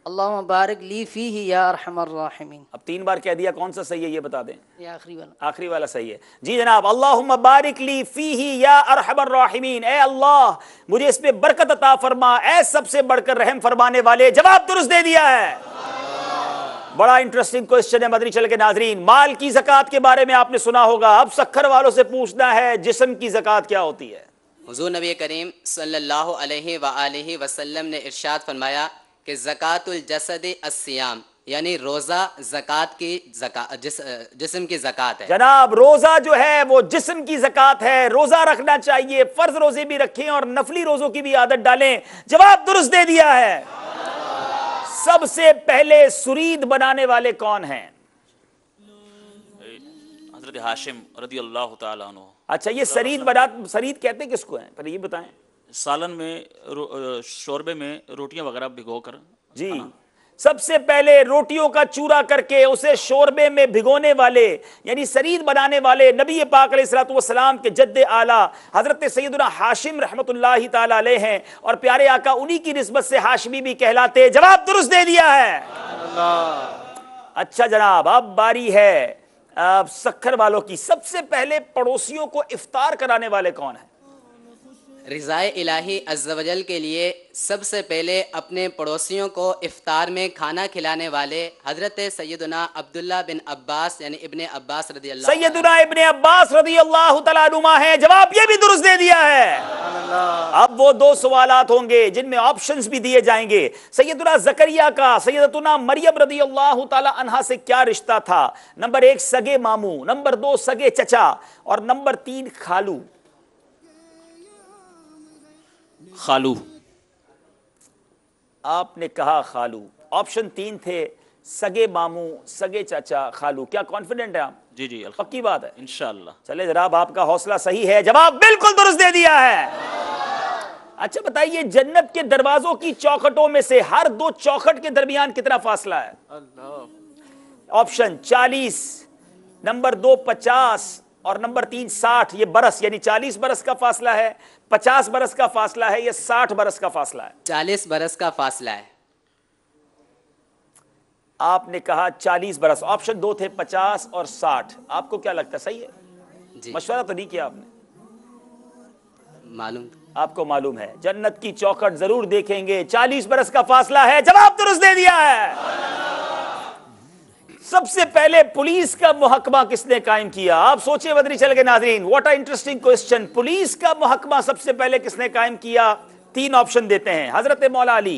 اللہم بارک لی فیہ یا ارحم الراحمین۔ اب 3 بار کہہ دیا، کون سا صحیح ہے یہ بتا دیں؟ یہ آخری والا۔ آخری والا صحیح ہے۔ جی جناب، اللہم بارک لی فیہ یا ارحم الراحمین، اے اللہ مجھے اس میں برکت عطا فرما، اے سب سے بڑھ کر رحم فرمانے والے۔ جواب درست دے دیا ہے۔ بڑا انٹرسٹنگ کوسچن ہے مدنی چینل کے ناظرین۔ مال کی زکوٰۃ کے بارے میں آپ نے سنا ہوگا، اب سکھر والوں سے پوچھنا ہے جسم کی زکوٰۃ کیا ہوتی ہے؟ حضور نبی کریم صلی اللہ علیہ وآلہ وسلم نے ارشاد فرمایا کہ زکوٰۃ الجسد الصیام، یعنی روزہ زکوٰۃ کی جسم کی زکوٰۃ ہے۔ جناب روزہ جو ہے وہ جسم کی زکوٰۃ ہے، روزہ رکھنا چاہیے، فرض روزے بھی رکھیں اور نفلی روزوں کی بھی عادت ڈالیں۔ جواب درست دے دیا ہے۔ سب سے پہلے سرید بنانے والے کون ہیں؟ حضرت ہاشم رضی اللہ تعالیٰ عنہ۔ اچھا، یہ سرید کہتے کس کو ہیں؟ پر یہ بتائیں۔ سالن میں شوربے میں روٹیاں وغیرہ بھگو کر۔ جی، سب سے پہلے روٹیوں کا چورا کر کے اسے شوربے میں بھگونے والے یعنی سرید بنانے والے نبی پاک علیہ الصلوۃ والسلام کے جد اعلیٰ حضرت سیدنا ہاشم رحمۃ اللہ تعالی علیہ ہیں، اور پیارے آقا انہی کی نسبت سے ہاشمی بھی کہلاتے۔ جواب درست دے دیا ہے۔ اچھا جناب، اب باری ہے سکھر والوں کی۔ سب سے پہلے پڑوسیوں کو افطار کرانے والے کون ہیں؟ رضائے الہی عز و جل کے لیے سب سے پہلے اپنے پڑوسیوں کو افطار میں کھانا کھلانے والے حضرت سیدنا عبداللہ بن عباس یعنی ابن عباس رضی اللہ سیدنا ابن عباس رضی اللہ تعالیٰ عنہما ہے۔ جواب یہ بھی درست دے دیا ہے۔ اب وہ 2 سوالات ہوں گے جن میں آپشنز بھی دیے جائیں گے۔ سیدنا زکریا کا سیدتنا مریم رضی اللہ تعالیٰ عنہا سے کیا رشتہ تھا؟ نمبر 1 سگے ماموں، نمبر 2 سگے چچا، اور نمبر 3 خالو۔ خالو۔ آپ نے کہا خالو۔ آپشن 3 تھے، سگے ماموں، سگے چاچا، خالو۔ کیا کانفیڈنٹ ہے آپ؟ جی جی، پکی بات ہے انشاءاللہ۔ چلے جناب، آپ کا حوصلہ صحیح ہے، جواب بالکل درست دے دیا ہے۔ اچھا بتائیے، جنت کے دروازوں کی چوکھٹوں میں سے ہر 2 چوکھٹ کے درمیان کتنا فاصلہ ہے؟ آپشن 40، نمبر 2 50، اور نمبر 3 60۔ یہ برس یعنی 40 برس کا فاصلہ ہے، 50 برس کا فاصلہ ہے، یا 60 برس کا فاصلہ ہے؟ 40 برس کا فاصلہ ہے۔ آپ نے کہا 40 برس۔ آپشن 2 تھے 50 اور 60۔ آپ کو کیا لگتا ہے صحیح ہے؟ جی، مشورہ تو نہیں کیا آپ نے؟ معلوم، آپ کو معلوم ہے جنت کی چوکھٹ ضرور دیکھیں گے، 40 برس کا فاصلہ ہے۔ جواب درست دے دیا ہے۔ سب سے پہلے پولیس کا محکمہ کس نے قائم کیا؟ آپ سوچیں مدنی چینل کے ناظرین، what a interesting question. Police کا محکمہ سب سے پہلے کس نے قائم کیا؟ 3 آپشن دیتے ہیں، حضرت مولا علی،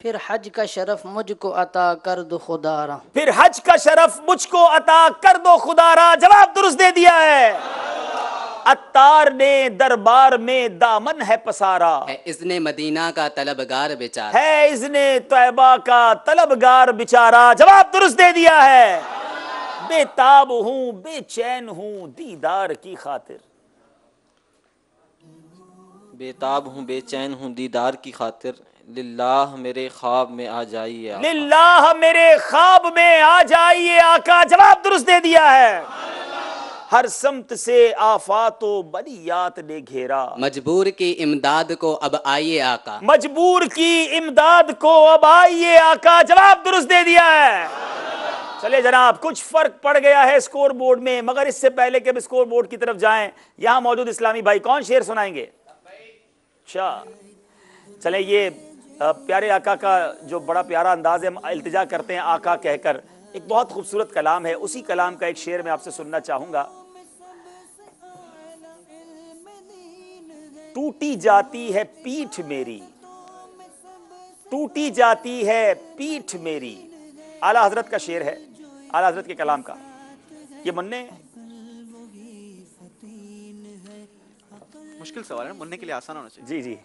پھر حج کا شرف مجھ کو عطا کر دو خدا را. پھر حج کا شرف مجھ کو عطا کر دو خدا را. جواب درست دے دیا ہے. عطار نے دربار میں دامن ہے پسارا. ہے اذن مدینہ کا طلبگار بیچارہ. ہے اذن طیبہ کا طلبگار بیچارہ. جواب درست دے دیا ہے. بے تاب ہوں بے چین ہوں دیدار کی خاطر. بے تاب ہوں بے چین ہوں دیدار کی خاطر. للہ میرے خواب میں آ جائیے آقا. للہ میرے خواب میں آ جائیے آقا. جواب درست دے دیا ہے. ہر سمت سے آفات و بلیات نے گھیرا. مجبور کی امداد کو اب آئیے آقا. مجبور کی امداد کو اب آئیے آقا. جواب درست دے دیا ہے. چلے جناب کچھ فرق پڑ گیا ہے اسکور بورڈ میں، مگر اس سے پہلے کہ اب اسکور بورڈ کی طرف جائیں یہاں موجود اسلامی بھائی کون شعر سنائیں گے؟ اچھا چلیں یہ پیارے آقا کا جو بڑا پیارا انداز ہے، التجا کرتے ہیں آقا کہہ کر. ایک بہت خوبصورت کلام ہے، اسی کلام کا ایک شعر میں آپ سے سننا چاہوں گا. ٹوٹی جاتی ہے پیٹھ میری، ٹوٹی جاتی ہے پیٹھ میری. اعلیٰ حضرت کا شعر ہے، اعلیٰ حضرت کے کلام کا. یہ مننے مشکل سوال ہے، مننے کے لیے آسان ہونا چاہیے. جی جی.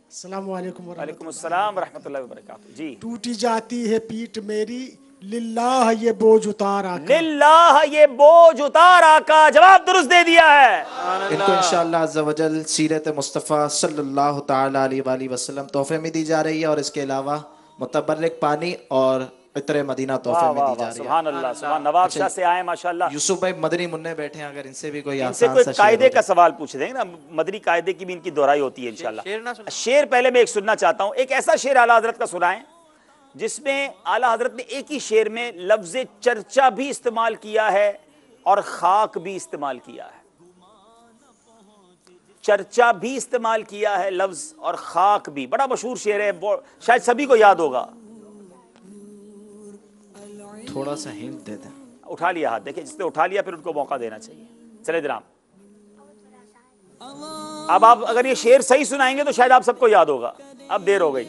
السلام علیکم وعلیکم السلام ورحمۃ اللہ وبرکاتہ. جی. ٹوٹی جاتی ہے پیٹھ میری، للہ یہ بوجھ اتار آقا. للہ یہ بوجھ اتار آقا. جواب درست دے دیا ہے. ان کو انشاءاللہ عز و جل سیرت مصطفیٰ صلی اللہ تعالی علیہ وآلہ وسلم تحفے میں دی جا رہی ہے، اور اس کے علاوہ متبرک پانی اور عطر مدینہ تحفے میں دی جا رہی ہے. سبحان اللہ. سبحان. نواب شاہ سے آئے ماشاءاللہ. یوسف بھائی مدنی منع بیٹھے ہیں، اگر ان سے بھی کوئی ان سے آسان کوئی سا قاعدے کا سوال پوچھ دیں گے نا، مدنی قاعدے کی بھی ان کی دہرائی ہوتی ہے انشاءاللہ. شعر پہلے میں ایک سننا چاہتا ہوں. ایک ایسا شعر اعلیٰ حضرت کا سنائیں جس میں اعلیٰ حضرت نے ایک ہی شعر میں لفظ چرچا بھی استعمال کیا ہے اور خاک بھی استعمال کیا ہے. چرچا بھی استعمال کیا ہے لفظ اور خاک بھی. بڑا مشہور شعر ہے، شاید سبھی کو یاد ہوگا. تھوڑا سا ہنٹ دے دیں. اٹھا لیا ہاتھ، دیکھیں جس نے اٹھا لیا پھر ان کو موقع دینا چاہیے. چلے جناب اب آپ اگر یہ شعر صحیح سنائیں گے تو شاید آپ سب کو یاد ہوگا. اب دیر ہو گئی.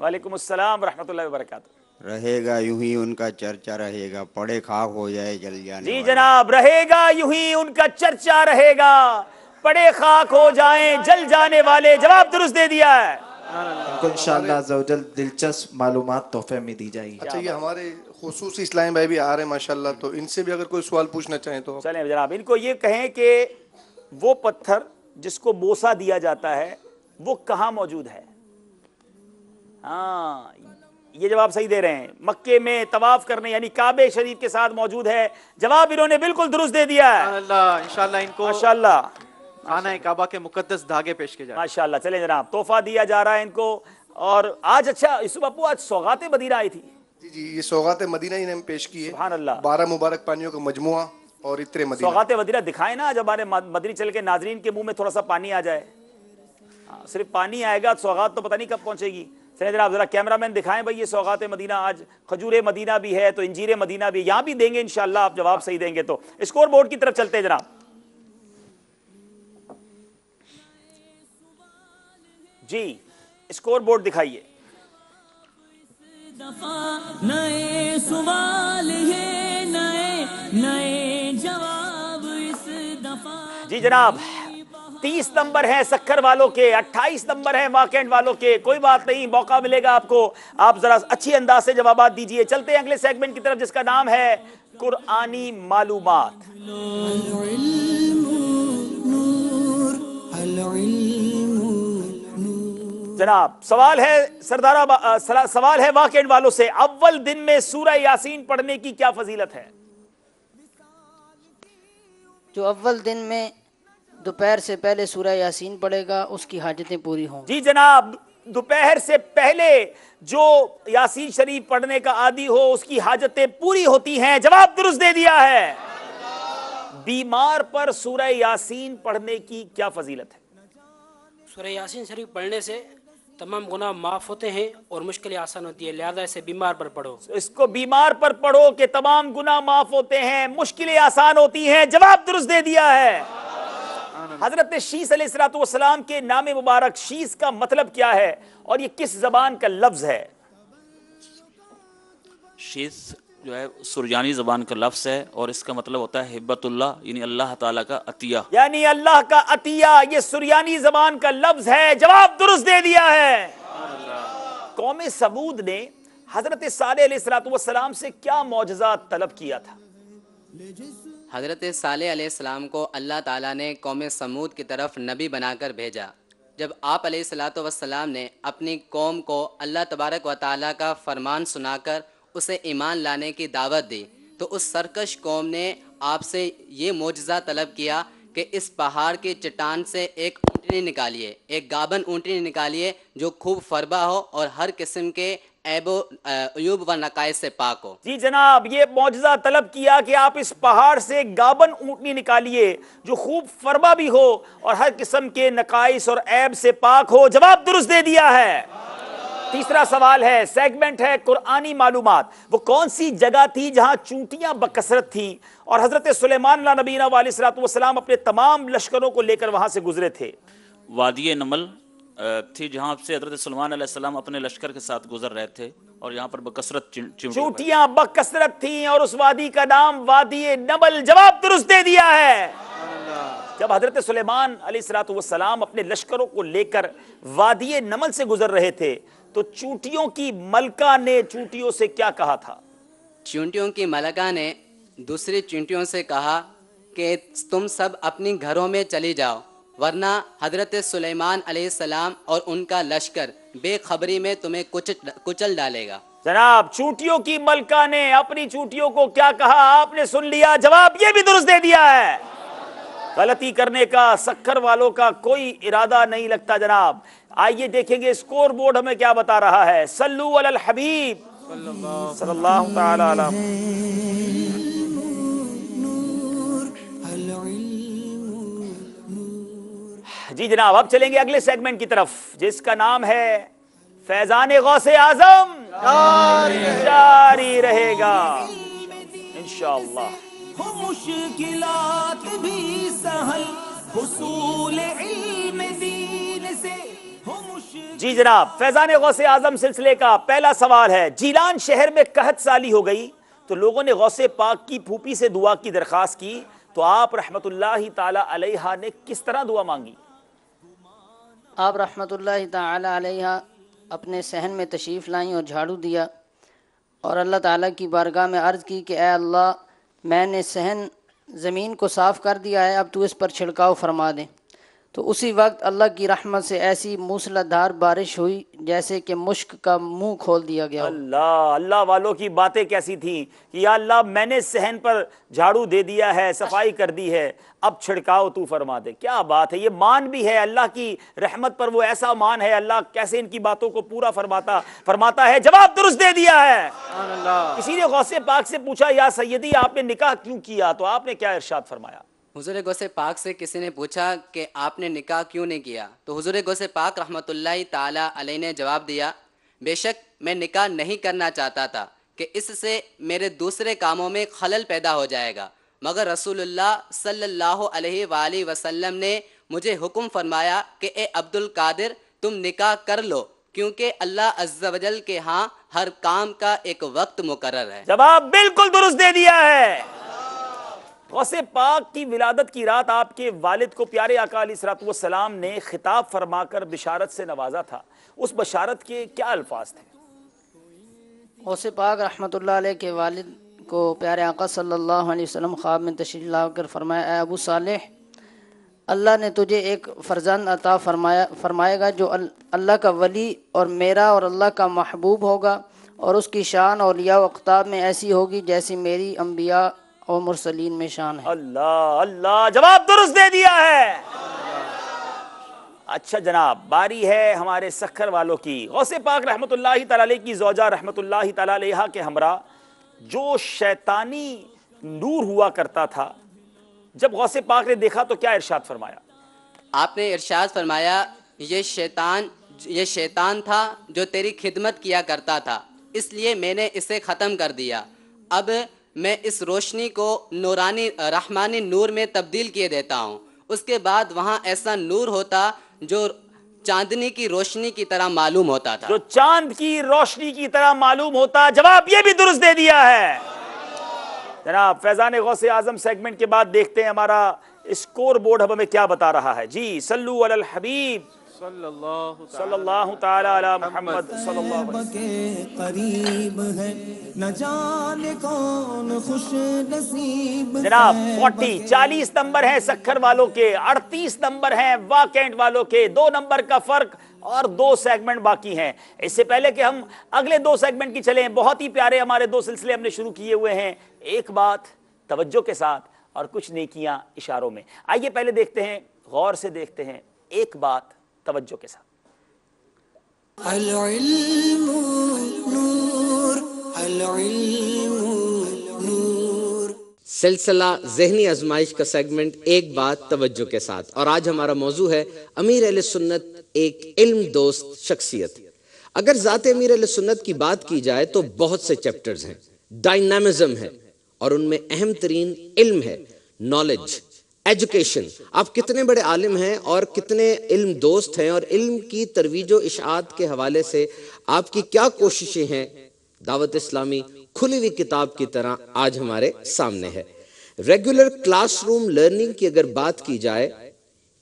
وعلیکم السلام ورحمۃ اللہ وبرکاتہ. رہے گا یوں ہی ان کا چرچا رہے گا، پڑے خاک ہو جائے جل جانے. جی جناب. رہے گا یوں ہی ان کا چرچا رہے گا، پڑے خاک ہو جائیں جل جانے والے. جواب درست دے دیا ہے. ان کو انشاءاللہ عز و جل دلچسپ معلومات تحفے میں دی جائے گی. اچھا یہ ہمارے خصوصی اسلامی بھائی بھی آ رہے ہیں ماشاءاللہ، تو ان سے بھی اگر کوئی سوال پوچھنا چاہیں تو. چلیں جناب ان کو یہ کہیں کہ وہ پتھر جس کو بوسہ دیا جاتا ہے وہ کہاں موجود ہے؟ ہاں یہ جواب صحیح دے رہے ہیں. مکے میں طواف کرنے یعنی کعبہ شریف کے ساتھ موجود ہے. جواب انہوں نے بالکل درست دے دیا ہے. انشاءاللہ ان کو ماشاءاللہ خانہ کعبہ کے مقدس دھاگے پیش کیے جا رہے ہیں. ماشاءاللہ. چلیں جناب تحفہ دیا جا رہا ہے ان کو. اور آج اچھا یوسف ابو آج سوغات مدینہ آئی تھی. جی جی یہ سوغات مدینہ ہی نے ہم پیش کی ہے. سبحان اللہ. 12 مبارک پانیوں کا مجموعہ اور عطر مدینہ. سوغات مدینہ دکھائیں نا، جب ہمارے مدنی چل کے ناظرین کے منہ میں تھوڑا سا پانی آ جائے. صرف پانی آئے گا، سوغات تو پتہ نہیں کب پہنچے گی. چلیں جناب ذرا کیمرہ مین دکھائیں بھائی یہ سوغات مدینہ. آج کھجور مدینہ بھی ہے تو انجیر مدینہ بھی یہاں بھی دیں گے انشاءاللہ آپ جواب صحیح دیں گے تو. اسکور بورڈ کی طرف چلتے ہیں جناب. جی اسکور بورڈ دکھائیے. نئے سوال ہے نئے جواب اس دفعہ. جی جناب 30 نمبر ہیں سکھر والوں کے، 28 نمبر ہیں واکینڈ والوں کے. کوئی بات نہیں، موقع ملے گا آپ کو. آپ ذرا اچھی انداز سے جوابات دیجئے. چلتے ہیں اگلے سیگمنٹ کی طرف جس کا نام ہے قرآنی معلومات. جناب سوال ہے سوال ہے واکینڈ والوں سے. اول دن میں سورہ یاسین پڑھنے کی کیا فضیلت ہے؟ جو اول دن میں دوپہر سے پہلے سورہ یاسین پڑھے گا اس کی حاجتیں پوری ہوں. جی جناب دوپہر سے پہلے جو یاسین شریف پڑھنے کا عادی ہو اس کی حاجتیں پوری ہوتی ہیں. جواب درست دے دیا ہے. بیمار پر سورہ یاسین پڑھنے کی کیا فضیلت ہے؟ سورہ یاسین شریف پڑھنے سے تمام گناہ معاف ہوتے ہیں اور مشکلیں آسان ہوتی ہے، لہذا اسے بیمار پر پڑھو. اس کو بیمار پر پڑھو کہ تمام گناہ معاف ہوتے ہیں، مشکلیں آسان ہوتی ہیں. جواب درست دے دیا ہے. حضرت شیس علیہ السلام کے نام مبارک شیس کا مطلب کیا ہے اور یہ کس زبان کا لفظ ہے؟ شیس جو ہے سریانی زبان کا لفظ ہے اور اس کا مطلب ہوتا ہے ہبت اللہ، یعنی اللہ تعالیٰ کا عطیہ، یعنی اللہ کا عطیہ، یہ سریانی زبان کا لفظ ہے۔ جواب درست دے دیا ہے۔ قوم سمود نے حضرت صالح علیہ السلام سے کیا معجزہ طلب کیا تھا؟ حضرت صالح علیہ السلام کو اللہ تعالیٰ نے قوم سمود کی طرف نبی بنا کر بھیجا۔ جب آپ علیہ السلام نے اپنی قوم کو اللہ تبارک و تعالیٰ کا فرمان سنا کر اسے ایمان لانے کی دعوت دی تو اس سرکش قوم نے آپ سے یہ معجزہ طلب کیا کہ اس پہاڑ کی چٹان سے ایک اونٹنی نکالیے، ایک گابن اونٹنی نکالیے جو خوب فربا ہو اور ہر قسم کے عیب و عیوب و نقائص سے پاک ہو۔ جی جناب، یہ معجزہ طلب کیا کہ آپ اس پہاڑ سے گابن اونٹنی نکالیے جو خوب فربا بھی ہو اور ہر قسم کے نقائص اور عیب سے پاک ہو۔ جواب درست دے دیا ہے۔ تیسرا سوال ہے، سیگمنٹ ہے قرآنی معلومات۔ وہ کون سی جگہ تھی جہاں چونٹیاں بکثرت تھیں اور حضرت سلیمان علیہ نبینا علیہ السلام اپنے تمام لشکروں کو لے کر وہاں سے گزرے تھے؟ وادی نمل تھی جہاں سے حضرت سلیمان علیہ السلام اپنے لشکر کے ساتھ گزر رہے تھے اور یہاں پر بکثرت چونٹیاں بکثرت تھیں اور اس وادی کا نام وادی نمل۔ جواب درست دے دیا ہے۔ جب حضرت سلیمان علیہ السلام اپنے لشکروں کو لے کر وادی نمل سے گزر رہے تھے تو چونٹیوں کی ملکہ نے چونٹیوں سے کیا کہا تھا؟ چونٹیوں کی ملکہ نے دوسری چونٹیوں سے کہا کہ تم سب اپنی گھروں میں چلی جاؤ ورنہ حضرت سلیمان علیہ السلام اور ان کا لشکر بے خبری میں تمہیں کچل ڈالے گا۔ جناب، چونٹیوں کی ملکہ نے اپنی چونٹیوں کو کیا کہا آپ نے سن لیا، جواب یہ بھی درست دے دیا ہے۔ غلطی کرنے کا سکھر والوں کا کوئی ارادہ نہیں لگتا جناب۔ آئیے دیکھیں گے اسکور بورڈ ہمیں کیا بتا رہا ہے۔ صلو علی الحبیب صلی اللہ تعالی علیہ۔ جی جناب، اب چلیں گے اگلے سیگمنٹ کی طرف جس کا نام ہے فیضان غوث اعظم جاری رہے گا انشاءاللہ۔ ہو مشکلات بھی سہل حصول علم دین سے۔ جی جناب، فیضان غوث اعظم سلسلے کا پہلا سوال ہے، جیلان شہر میں قحط سالی ہو گئی تو لوگوں نے غوث پاک کی پھوپھی سے دعا کی درخواست کی تو آپ رحمت اللہ تعالی علیہ نے کس طرح دعا مانگی؟ آپ رحمت اللہ تعالی علیہ اپنے صحن میں تشریف لائیں اور جھاڑو دیا اور اللہ تعالیٰ کی بارگاہ میں عرض کی کہ اے اللہ، میں نے صحن زمین کو صاف کر دیا ہے، اب تو اس پر چھڑکاؤ فرما دیں۔ تو اسی وقت اللہ کی رحمت سے ایسی موسلا دھار بارش ہوئی جیسے کہ مشک کا منہ کھول دیا گیا۔ اللہ والوں کی باتیں کیسی تھیں کہ یا اللہ میں نے صحن پر جھاڑو دے دیا ہے، صفائی کر دی ہے، اب چھڑکاؤ تو فرما دے۔ کیا بات ہے، یہ مان بھی ہے اللہ کی رحمت پر، وہ ایسا مان ہے، اللہ کیسے ان کی باتوں کو پورا فرماتا ہے۔ جواب درست دے دیا ہے۔ کسی نے غوث پاک سے پوچھا یا سیدی آپ نے نکاح کیوں کیا تو آپ نے کیا ارشاد فرمایا؟ حضور غوث پاک سے کسی نے پوچھا کہ آپ نے نکاح کیوں نہیں کیا تو حضور غوث پاک رحمۃ اللہ تعالی علیہ نے جواب دیا، بے شک میں نکاح نہیں کرنا چاہتا تھا کہ اس سے میرے دوسرے کاموں میں خلل پیدا ہو جائے گا، مگر رسول اللہ صلی اللہ علیہ وآلہ وسلم نے مجھے حکم فرمایا کہ اے عبد القادر تم نکاح کر لو کیونکہ اللہ عز و جل کے ہاں ہر کام کا ایک وقت مقرر ہے۔ جواب بالکل درست دے دیا ہے۔ غوث پاک کی ولادت کی رات آپ کے والد کو پیارے آقا علیہ السلام نے خطاب فرما کر بشارت سے نوازا تھا، اس بشارت کے کیا الفاظ تھے؟ غوث پاک رحمۃ اللہ علیہ کے والد کو پیارے آقا صلی اللہ علیہ وسلم خواب میں تشریف لا کر فرمایا، اے ابو صالح، اللہ نے تجھے ایک فرزند عطا فرمائے گا جو اللہ کا ولی اور میرا اور اللہ کا محبوب ہوگا اور اس کی شان اولیاء و اقطاب میں ایسی ہوگی جیسی میری انبیاء اور مرسلین میں شان ہے۔ اللہ جواب درست دے دیا ہے۔ اچھا جناب، باری ہے ہمارے سکھر والوں کی۔ غوث پاک رحمت اللہ تعالی علیہ کی زوجہ رحمت اللہ تعالی علیہ کے ہمراہ جو شیطانی نور ہوا کرتا تھا، جب غوث پاک نے دیکھا تو کیا ارشاد فرمایا؟ آپ نے ارشاد فرمایا، یہ شیطان تھا جو تیری خدمت کیا کرتا تھا، اس لیے میں نے اسے ختم کر دیا، اب میں اس روشنی کو نورانی رحمانی نور میں تبدیل کیے دیتا ہوں، اس کے بعد وہاں ایسا نور ہوتا جو چاندنی کی روشنی کی طرح معلوم ہوتا تھا. جو چاند کی روشنی کی طرح معلوم ہوتا. جواب یہ بھی درست دے دیا ہے. جناب فیضان غوث اعظم سیگمنٹ کے بعد دیکھتے ہیں ہمارا اسکور بورڈ اب ہمیں کیا بتا رہا ہے. جی صلو علی الحبیب صلی اللہ تعالی علی محمد صلی اللہ علیہ قریب ہے نہ جانے کون خوش نصیب. جناب 40 نمبر ہیں سکھر والوں کے، 38 نمبر ہیں واکینٹ والوں کے. 2 نمبر کا فرق اور 2 سیگمنٹ باقی ہیں. اس سے پہلے کہ ہم اگلے 2 سیگمنٹ کی چلیں، بہت ہی پیارے ہمارے 2 سلسلے ہم نے شروع کیے ہوئے ہیں. ایک بات توجہ کے ساتھ اور کچھ نیکیاں اشاروں میں. آئیے پہلے دیکھتے ہیں، غور سے دیکھتے ہیں. ایک بات توجہ کے ساتھ. العلم نور العلم نور. سلسلہ ذہنی آزمائش کا سیگمنٹ ایک بات توجہ کے ساتھ، اور آج ہمارا موضوع ہے امیر اہل سنت ایک علم دوست شخصیت. اگر ذات امیر اہل سنت کی بات کی جائے تو بہت سے چیپٹرز ہیں، ڈائنامزم ہے، اور ان میں اہم ترین علم ہے، نالج، ایجوکیشن. آپ کتنے بڑے عالم ہیں اور کتنے علم دوست ہیں، اور علم کی ترویج و اشاعت کے حوالے سے آپ کی کیا کوششیں ہیں. دعوت اسلامی کھلی ہوئی کتاب کی طرح آج ہمارے سامنے ہے. ریگولر کلاس روم لرننگ کی اگر بات کی جائے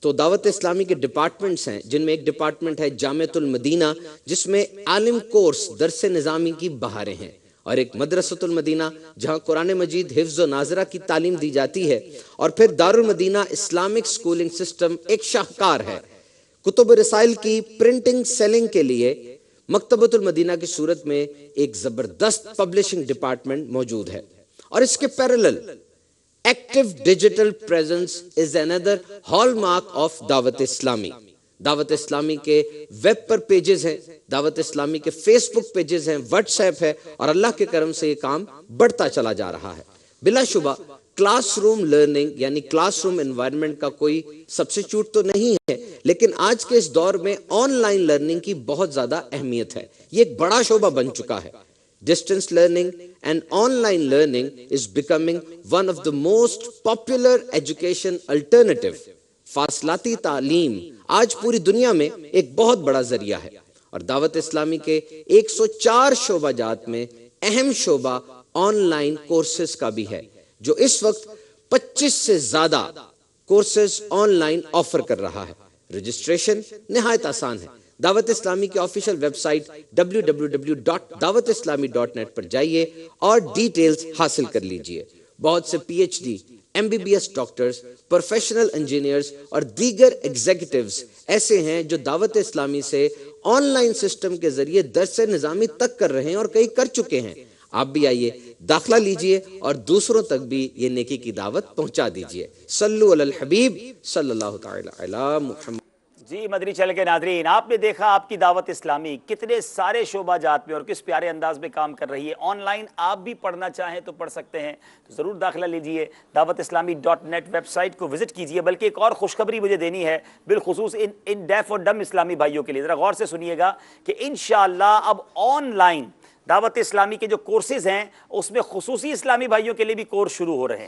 تو دعوت اسلامی کے ڈپارٹمنٹس ہیں، جن میں ایک ڈپارٹمنٹ ہے جامعۃ المدینہ جس میں عالم کورس درس نظامی کی بہاریں ہیں، اور ایک مدرسۃ المدینہ جہاں قرآن مجید حفظ و ناظرہ کی تعلیم دی جاتی ہے، اور پھر دارالمدینہ اسلامک سکولنگ سسٹم ایک شاہکار ہے. کتب رسائل کی پرنٹنگ سیلنگ کے لیے مکتبۃ المدینہ کی صورت میں ایک زبردست پبلشنگ ڈپارٹمنٹ موجود ہے. اور اس کے parallel active digital presence is another hall mark of دعوت اسلامی. دعوت اسلامی کے ویب پر پیجز ہیں، دعوت اسلامی کے فیس بک پیجز ہیں، واٹس ایپ ہے، اور اللہ کے کرم سے یہ کام بڑھتا چلا جا رہا ہے. بلا شبہ کلاس روم لرننگ یعنی کلاس روم انوائرمنٹ کا کوئی سبسٹیچیوٹ تو نہیں ہے، لیکن آج کے اس دور میں آن لائن لرننگ کی بہت زیادہ اہمیت ہے. یہ ایک بڑا شعبہ بن چکا ہے. Distance learning and online learning is becoming one of the most popular education alternative. فاصلاتی تعلیم آج پوری دنیا میں ایک بہت بڑا ذریعہ ہے، اور دعوت اسلامی کے 104 شعبہ جات میں اہم شعبہ آن لائن کورسز کا بھی ہے، جو اس وقت 25 سے زیادہ کورسز آن لائن آفر کر رہا ہے. رجسٹریشن نہایت آسان ہے. دعوت اسلامی کی آفیشیل ویب سائٹ www.dawatislami.net پر جائیے اور ڈیٹیلز حاصل کر لیجئے. بہت سے P H D, MBBS doctors, professional engineers اور دیگر ایگزیکٹوز ایسے ہیں جو دعوت اسلامی سے آن لائن سسٹم کے ذریعے درس نظامی تک کر رہے ہیں، اور کئی کر چکے ہیں. آپ بھی آئیے، داخلہ لیجئے اور دوسروں تک بھی یہ نیکی کی دعوت پہنچا دیجئے. صلو علی الحبیب صلی اللہ تعالی علی محمد. جی مدنی چینل کے ناظرین، آپ نے دیکھا آپ کی دعوت اسلامی کتنے سارے شعبہ جات میں اور کس پیارے انداز میں کام کر رہی ہے. آن لائن آپ بھی پڑھنا چاہیں تو پڑھ سکتے ہیں، تو ضرور داخلہ لیجئے. dawatIslami.net ویب سائٹ کو وزٹ کیجئے. بلکہ ایک اور خوشخبری مجھے دینی ہے بالخصوص ان ڈیف اور ڈم اسلامی بھائیوں کے لیے. ذرا غور سے سنیے گا کہ انشاءاللہ اب آن لائن دعوت اسلامی کے جو کورسز ہیں اس میں خصوصی اسلامی بھائیوں کے لیے بھی کورس شروع ہو رہے ہیں.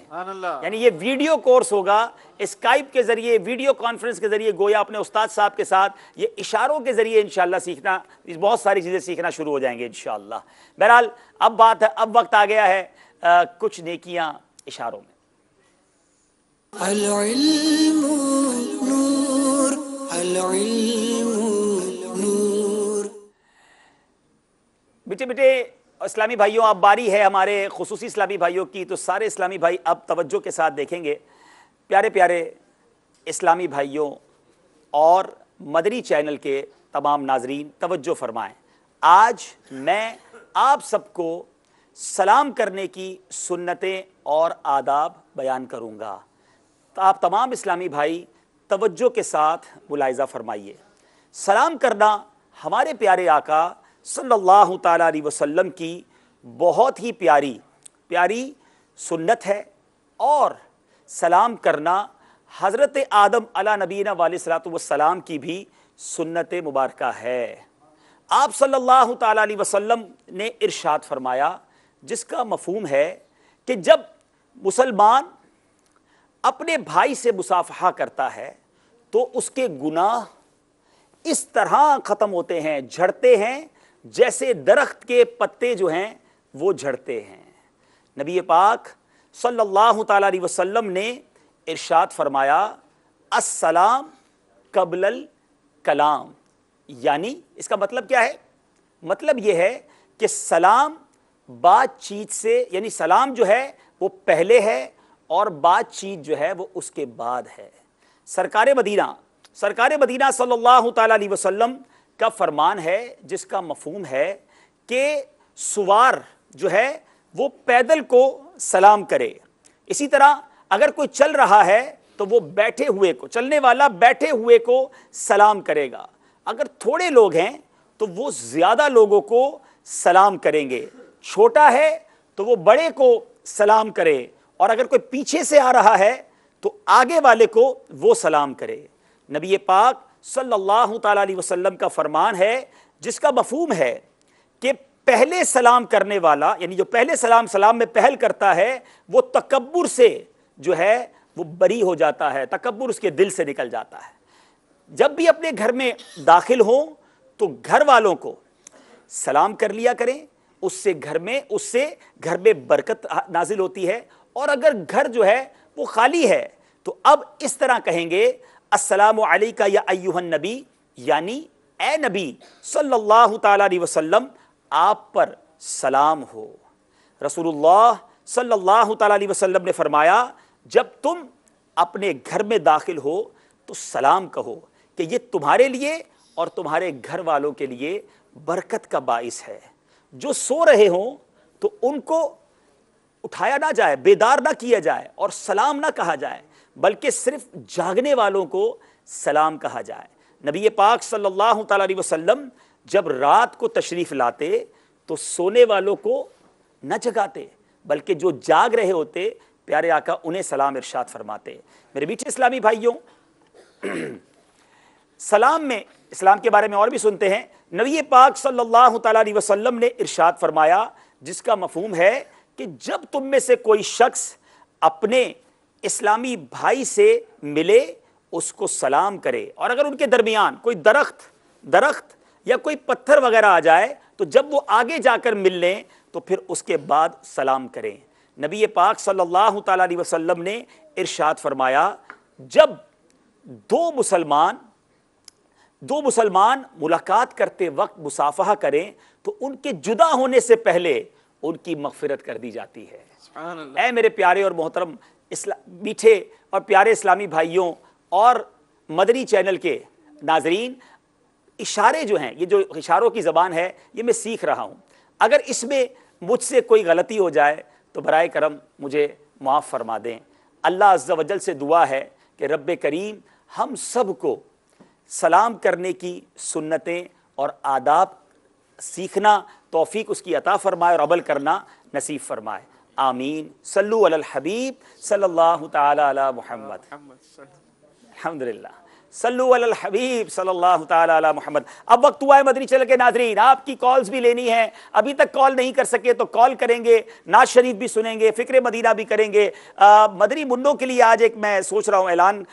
یعنی یہ ویڈیو کورس ہوگا، اسکائپ کے ذریعے، ویڈیو کانفرنس کے ذریعے، گویا اپنے استاد صاحب کے ساتھ یہ اشاروں کے ذریعے انشاءاللہ سیکھنا، بہت ساری چیزیں سیکھنا شروع ہو جائیں گے انشاءاللہ. بہرحال اب وقت آ گیا ہے کچھ نیکیاں اشاروں میں. العلم نور العلم نور. بیٹے اسلامی بھائیوں، اب باری ہے ہمارے خصوصی اسلامی بھائیوں کی، تو سارے اسلامی بھائی اب توجہ کے ساتھ دیکھیں گے. پیارے پیارے اسلامی بھائیوں اور مدنی چینل کے تمام ناظرین توجہ فرمائیں. آج میں آپ سب کو سلام کرنے کی سنتیں اور آداب بیان کروں گا. تو آپ تمام اسلامی بھائی توجہ کے ساتھ ملاحظہ فرمائیے. سلام کرنا ہمارے پیارے آقا صلی اللہ تعالیٰ علیہ وسلم کی بہت ہی پیاری سنت ہے، اور سلام کرنا حضرت آدم علیہ نبینا علیہ الصلوۃ والسلام کی بھی سنت مبارکہ ہے. آپ صلی اللہ تعالیٰ علیہ وسلم نے ارشاد فرمایا، جس کا مفہوم ہے کہ جب مسلمان اپنے بھائی سے مصافحہ کرتا ہے تو اس کے گناہ اس طرح ختم ہوتے ہیں، جھڑتے ہیں جیسے درخت کے پتے جو ہیں وہ جھڑتے ہیں۔ نبی پاک صلی اللہ تعالیٰ علیہ وسلم نے ارشاد فرمایا السلام قبل الکلام، یعنی اس کا مطلب کیا ہے؟ مطلب یہ ہے کہ سلام بات چیت سے، یعنی سلام جو ہے وہ پہلے ہے اور بات چیت جو ہے وہ اس کے بعد ہے۔ سرکار مدینہ صلی اللہ تعالیٰ علیہ وسلم کا فرمان ہے جس کا مفہوم ہے کہ سوار جو ہے وہ پیدل کو سلام کرے، اسی طرح اگر کوئی چل رہا ہے تو وہ بیٹھے ہوئے کو، چلنے والا بیٹھے ہوئے کو سلام کرے گا، اگر تھوڑے لوگ ہیں تو وہ زیادہ لوگوں کو سلام کریں گے، چھوٹا ہے تو وہ بڑے کو سلام کرے، اور اگر کوئی پیچھے سے آ رہا ہے تو آگے والے کو وہ سلام کرے۔ نبی پاک صلی اللہ تعالیٰ علیہ وسلم کا فرمان ہے جس کا مفہوم ہے کہ پہلے سلام کرنے والا، یعنی جو پہلے سلام میں پہل کرتا ہے، وہ تکبر سے جو ہے وہ بری ہو جاتا ہے، تکبر اس کے دل سے نکل جاتا ہے۔ جب بھی اپنے گھر میں داخل ہوں تو گھر والوں کو سلام کر لیا کریں، اس سے گھر میں برکت نازل ہوتی ہے، اور اگر گھر جو ہے وہ خالی ہے تو اب اس طرح کہیں گے السلام علیکہ یا ایھا النبی، یعنی اے نبی صلی اللہ تعالیٰ علیہ وسلم آپ پر سلام ہو۔ رسول اللہ صلی اللہ تعالیٰ علیہ وسلم نے فرمایا جب تم اپنے گھر میں داخل ہو تو سلام کہو کہ یہ تمہارے لیے اور تمہارے گھر والوں کے لیے برکت کا باعث ہے۔ جو سو رہے ہوں تو ان کو اٹھایا نہ جائے، بیدار نہ کیا جائے اور سلام نہ کہا جائے، بلکہ صرف جاگنے والوں کو سلام کہا جائے۔ نبی پاک صلی اللہ تعالیٰ علیہ وسلم جب رات کو تشریف لاتے تو سونے والوں کو نہ جگاتے، بلکہ جو جاگ رہے ہوتے پیارے آقا انہیں سلام ارشاد فرماتے۔ میرے میٹھے اسلامی بھائیوں، سلام میں اسلام کے بارے میں اور بھی سنتے ہیں۔ نبی پاک صلی اللہ تعالیٰ علیہ وسلم نے ارشاد فرمایا جس کا مفہوم ہے کہ جب تم میں سے کوئی شخص اپنے اسلامی بھائی سے ملے اس کو سلام کرے، اور اگر ان کے درمیان کوئی درخت یا کوئی پتھر وغیرہ آ جائے تو جب وہ آگے جا کر مل لیں تو پھر اس کے بعد سلام کریں۔ نبی پاک صلی اللہ تعالیٰ علیہ وسلم نے ارشاد فرمایا جب دو مسلمان ملاقات کرتے وقت مصافحہ کریں تو ان کے جدا ہونے سے پہلے ان کی مغفرت کر دی جاتی ہے۔ اے میرے پیارے اور محترم میٹھے اور پیارے اسلامی بھائیوں اور مدنی چینل کے ناظرین، اشارے جو ہیں، یہ جو اشاروں کی زبان ہے یہ میں سیکھ رہا ہوں، اگر اس میں مجھ سے کوئی غلطی ہو جائے تو برائے کرم مجھے معاف فرما دیں۔ اللہ عز و جل سے دعا ہے کہ رب کریم ہم سب کو سلام کرنے کی سنتیں اور آداب سیکھنا توفیق اس کی عطا فرمائے اور عمل کرنا نصیب فرمائے، آمین۔ صلو علی الحبیب صلی اللہ تعالی علی محمد، الحمدللہ، صلو علی الحبیب صلی اللہ تعالی علی محمد۔ اب وقت ہوا ہے مدنی چینل کے ناظرین آپ کی کالز بھی لینی ہے، ابھی تک کال نہیں کر سکے تو کال کریں گے، نعت شریف بھی سنیں گے، فکر مدینہ بھی کریں گے۔ مدنی منوں کے لیے آج ایک میں سوچ رہا ہوں اعلان،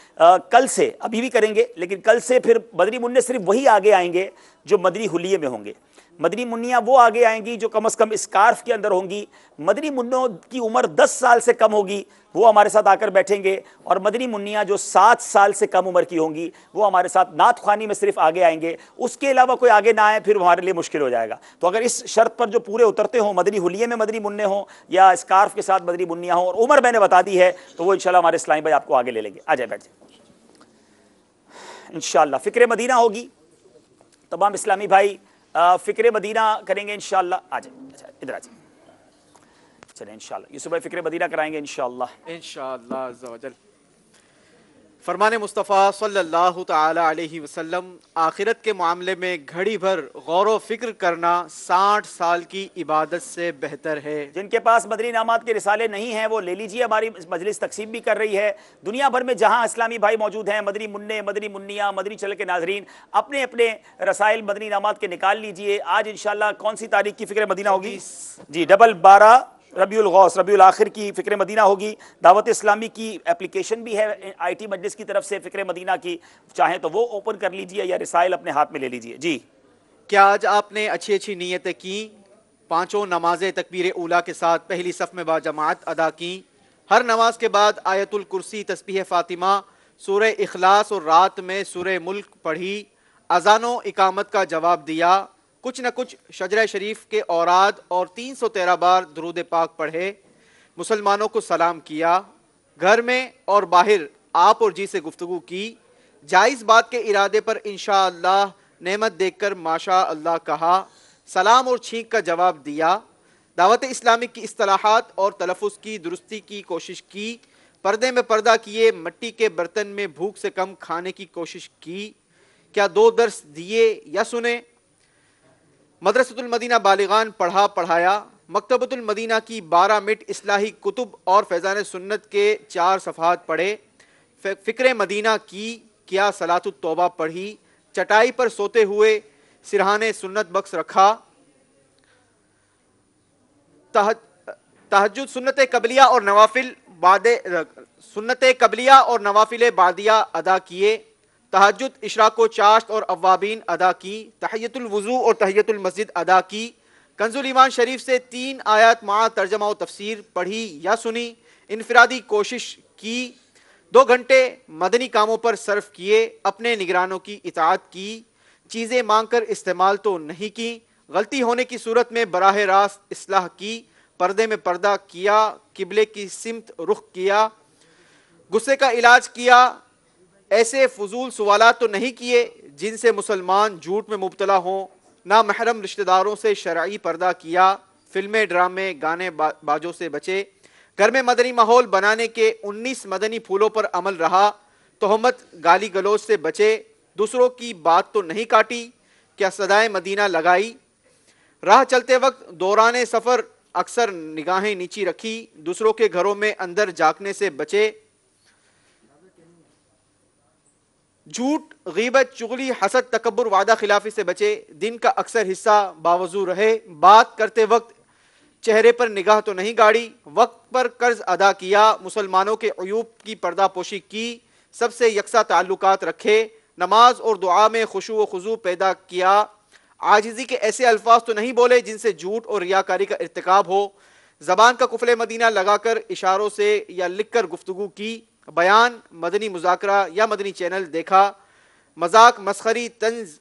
کل سے، ابھی بھی کریں گے لیکن کل سے پھر مدنی منع صرف وہی آگے آئیں گے جو مدنی حلیے میں ہوں گے۔ مدنی منیاں وہ آگے آئیں گی جو کم از کم اسکارف کے اندر ہوں گی۔ مدنی منوں کی عمر 10 سال سے کم ہوگی وہ ہمارے ساتھ آ کر بیٹھیں گے، اور مدنی منیاں جو 7 سال سے کم عمر کی ہوں گی وہ ہمارے ساتھ نعت خوانی میں صرف آگے آئیں گے، اس کے علاوہ کوئی آگے نہ آئے پھر ہمارے لیے مشکل ہو جائے گا۔ تو اگر اس شرط پر جو پورے اترتے ہوں، مدنی حلیے میں مدنی منع ہوں یا اسکارف کے ساتھ مدنی منیاں ہوں، اور عمر میں نے بتا دی ہے، تو وہ انشاءاللہ ہمارے اسلامی بھائی آپ کو آگے لے لیں گے۔ آ جائے بیٹھ جائیں انشاءاللہ۔ فکر مدینہ ہوگی، تمام اسلامی بھائی فکر مدینہ کریں گے انشاءاللہ۔ آ جائیں ادھر آ جائیں، چلیں انشاءاللہ یوسف بھائی فکر مدینہ کرائیں گے انشاءاللہ عز و جل۔ فرمان مصطفیٰ صلی اللہ تعالی علیہ وسلم، آخرت کے معاملے میں گھڑی بھر غور و فکر کرنا 60 سال کی عبادت سے بہتر ہے۔ جن کے پاس مدنی انعامات کے رسالے نہیں ہیں وہ لے لیجئے، ہماری مجلس تقسیم بھی کر رہی ہے۔ دنیا بھر میں جہاں اسلامی بھائی موجود ہیں، مدنی منع، مدنی منیاں، مدنی چینل کے ناظرین، اپنے اپنے رسائل مدنی انعامات کے نکال لیجئے۔ آج انشاءاللہ کون سی تاریخ کی فکر مدینہ ہوگی؟ جی 12 ربیع الغوث ربیع الاخر کی فکر مدینہ ہوگی. دعوت اسلامی کی اپلیکیشن بھی ہے آئی ٹی مجلس کی طرف سے فکر مدینہ کی, چاہیں تو وہ اوپن کر لیجئے یا رسائل اپنے ہاتھ میں لے لیجئے. جی کیا آج آپ نے اچھی اچھی نیتیں کی؟ پانچوں نمازیں تکبیر اولیٰ کے ساتھ پہلی صف میں با جماعت ادا کی. ہر نماز کے بعد آیت الکرسی, تسبیح فاطمہ, سورہ اخلاص اور رات میں سورہ ملک پڑھی. اذان و اقامت کا جواب دیا. کچھ نہ کچھ شجرہ شریف کے اوراد اور 313 بار درود پاک پڑھے. مسلمانوں کو سلام کیا. گھر میں اور باہر آپ اور جی سے گفتگو کی. جائز بات کے ارادے پر انشاءاللہ نعمت دیکھ کر ماشاء اللہ کہا. سلام اور چھینک کا جواب دیا. دعوت اسلامی کی اصطلاحات اور تلفظ کی درستی کی کوشش کی. پردے میں پردہ کیے. مٹی کے برتن میں بھوک سے کم کھانے کی کوشش کی. کیا 2 درس دیے یا سنے؟ مدرسۃ المدینہ بالغان پڑھا پڑھایا. مکتبۃ المدینہ کی 12 منٹ اصلاحی کتب اور فیضان سنت کے 4 صفحات پڑھے. فکر مدینہ کی. کیا صلاۃ التوبہ پڑھی. چٹائی پر سوتے ہوئے سرہانے سنت بخش رکھا. تہجد سنت قبلیہ اور نوافل بعدیہ ادا کیے. تہجد اشراق و چاشت اور اوابین ادا کی. تحیۃ الوضو اور تحیۃ المسجد ادا کی. کنز الایمان شریف سے 3 آیات مع ترجمہ و تفسیر پڑھی یا سنی. انفرادی کوشش کی. 2 گھنٹے مدنی کاموں پر صرف کیے. اپنے نگرانوں کی اطاعت کی. چیزیں مانگ کر استعمال تو نہیں کی. غلطی ہونے کی صورت میں براہ راست اصلاح کی. پردے میں پردہ کیا. قبلے کی سمت رخ کیا. غصے کا علاج کیا. ایسے فضول سوالات تو نہیں کیے جن سے مسلمان جھوٹ میں مبتلا ہوں. نہ محرم رشتہ داروں سے شرعی پردہ کیا. فلمیں, ڈرامے, گانے باجوں سے بچے. گھر میں مدنی ماحول بنانے کے 19 مدنی پھولوں پر عمل رہا. تہمت, گالی گلوچ سے بچے. دوسروں کی بات تو نہیں کاٹی. کیا صدائے مدینہ لگائی. راہ چلتے وقت دوران سفر اکثر نگاہیں نیچی رکھی. دوسروں کے گھروں میں اندر جھانکنے سے بچے. جھوٹ, غیبت, چغلی, حسد, تکبر, وعدہ خلافی سے بچے. دن کا اکثر حصہ باوضو رہے. بات کرتے وقت چہرے پر نگاہ تو نہیں گاڑی. وقت پر قرض ادا کیا. مسلمانوں کے عیوب کی پردہ پوشی کی. سب سے یکساں تعلقات رکھے. نماز اور دعا میں خشوع و خضوع پیدا کیا. عاجزی کے ایسے الفاظ تو نہیں بولے جن سے جھوٹ اور ریاکاری کا ارتکاب ہو. زبان کا قفل مدینہ لگا کر اشاروں سے یا لکھ کر گفتگو کی. بیان, مدنی مذاکرہ یا مدنی چینل دیکھا. مذاق, مسخری, طنز,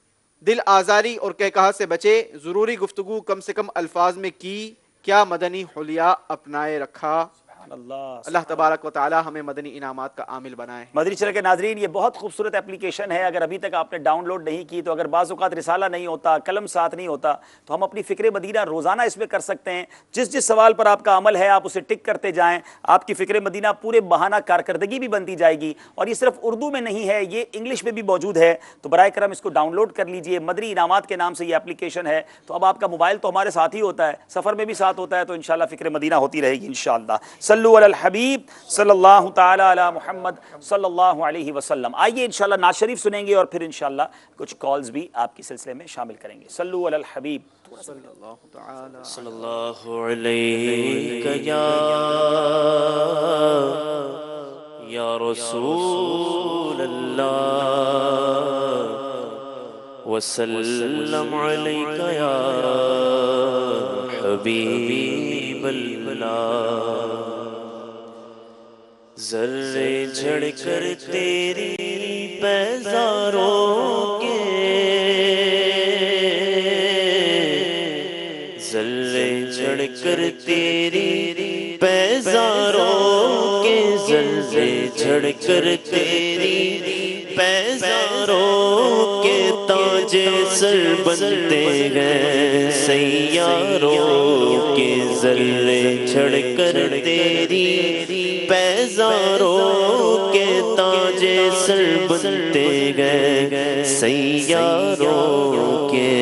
دل آزاری اور کہکہا سے بچے. ضروری گفتگو کم سے کم الفاظ میں کی. کیا مدنی حلیہ اپنائے رکھا. اللہ تبارک و تعالی ہمیں مدنی انعامات کا عامل بنائے. مدنی چینل کے ناظرین, یہ بہت خوبصورت اپلیکیشن ہے. اگر ابھی تک آپ نے ڈاؤن لوڈ نہیں کی تو اگر بعض اوقات رسالہ نہیں ہوتا, قلم ساتھ نہیں ہوتا, تو ہم اپنی فکر مدینہ روزانہ اس میں کر سکتے ہیں. جس سوال پر آپ کا عمل ہے آپ اسے ٹک کرتے جائیں. آپ کی فکر مدینہ پورے بہانہ کارکردگی بھی بنتی جائے گی. اور یہ صرف اردو میں نہیں ہے, یہ انگلش میں بھی موجود ہے. تو برائے کرم اس کو ڈاؤن لوڈ کر لیجئے. مدنی انعامات کے نام سے یہ اپلیکیشن ہے. تو اب آپ کا موبائل تو ہمارے ساتھ ہی ہوتا ہے, سفر میں بھی ساتھ ہوتا ہے. تو انشاءاللہ فکر مدینہ ہوتی رہے گی انشاءاللہ. صلو علی الحبیب صلی اللہ تعالی علی محمد صلی اللہ علیہ وسلم. آئیے انشاءاللہ نعت شریف سنیں گے اور پھر انشاءاللہ کچھ کالز بھی آپ کی سلسلے میں شامل کریں گے. صلو علی الحبیب صلی اللہ علیہ یا رسول اللہ وسلم علیک یا حبیب اللہ. ذرے جھڑ کر تیری پیزاروں کے, ذرے جھڑ کر تیری پیزاروں کے, ذرے جھڑ کر تیری پیزاروں کے تاج سر بنتے ہیں سیاروں کے. ذرے جھڑ کر تیری پیزاروں کے تاج سر بنتے گئے سیاروں کے.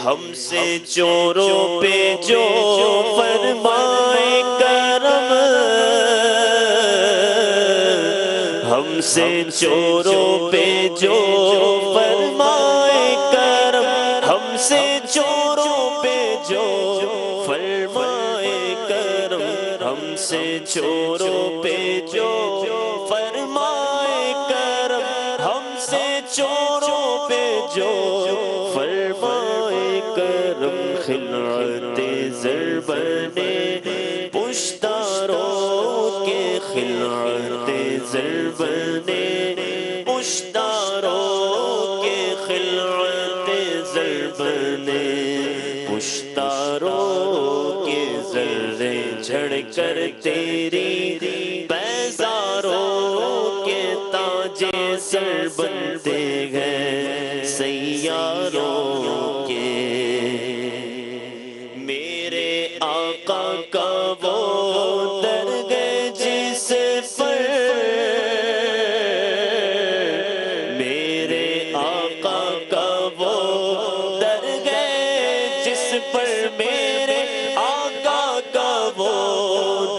ہم سے چوروں پہ جو فرمائے کرم, ہم سے چوروں پہ جو فرمائے کرم, ہم سے چوروں پہ جو فرمائے سے چوروں پہ جو فرمائے کرم، ہم سے چوروں پہ جو فرمائے کرم، خلعت زر بنے پشتاروں کے، خلعت زر بنے پشتاروں کے، خلعت زر بنے پشتاروں کے، ذرے جھڑ کر تیری بیزاروں کے تاج سر بنتے گئے سیاروں کے، میرے آقا کا وہ درگاہ جس پر، میرے آقا کا وہ درگاہ جس پر، میرے آقا کا وہ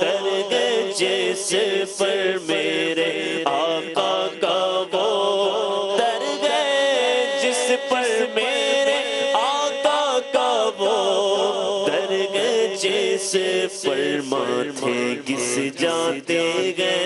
درگاہ جس پر، میرے آقا کا وہ درگاہ جس پر، میرے آقا کا وہ درگاہ جس پر، ماتھے گس جاتے گئے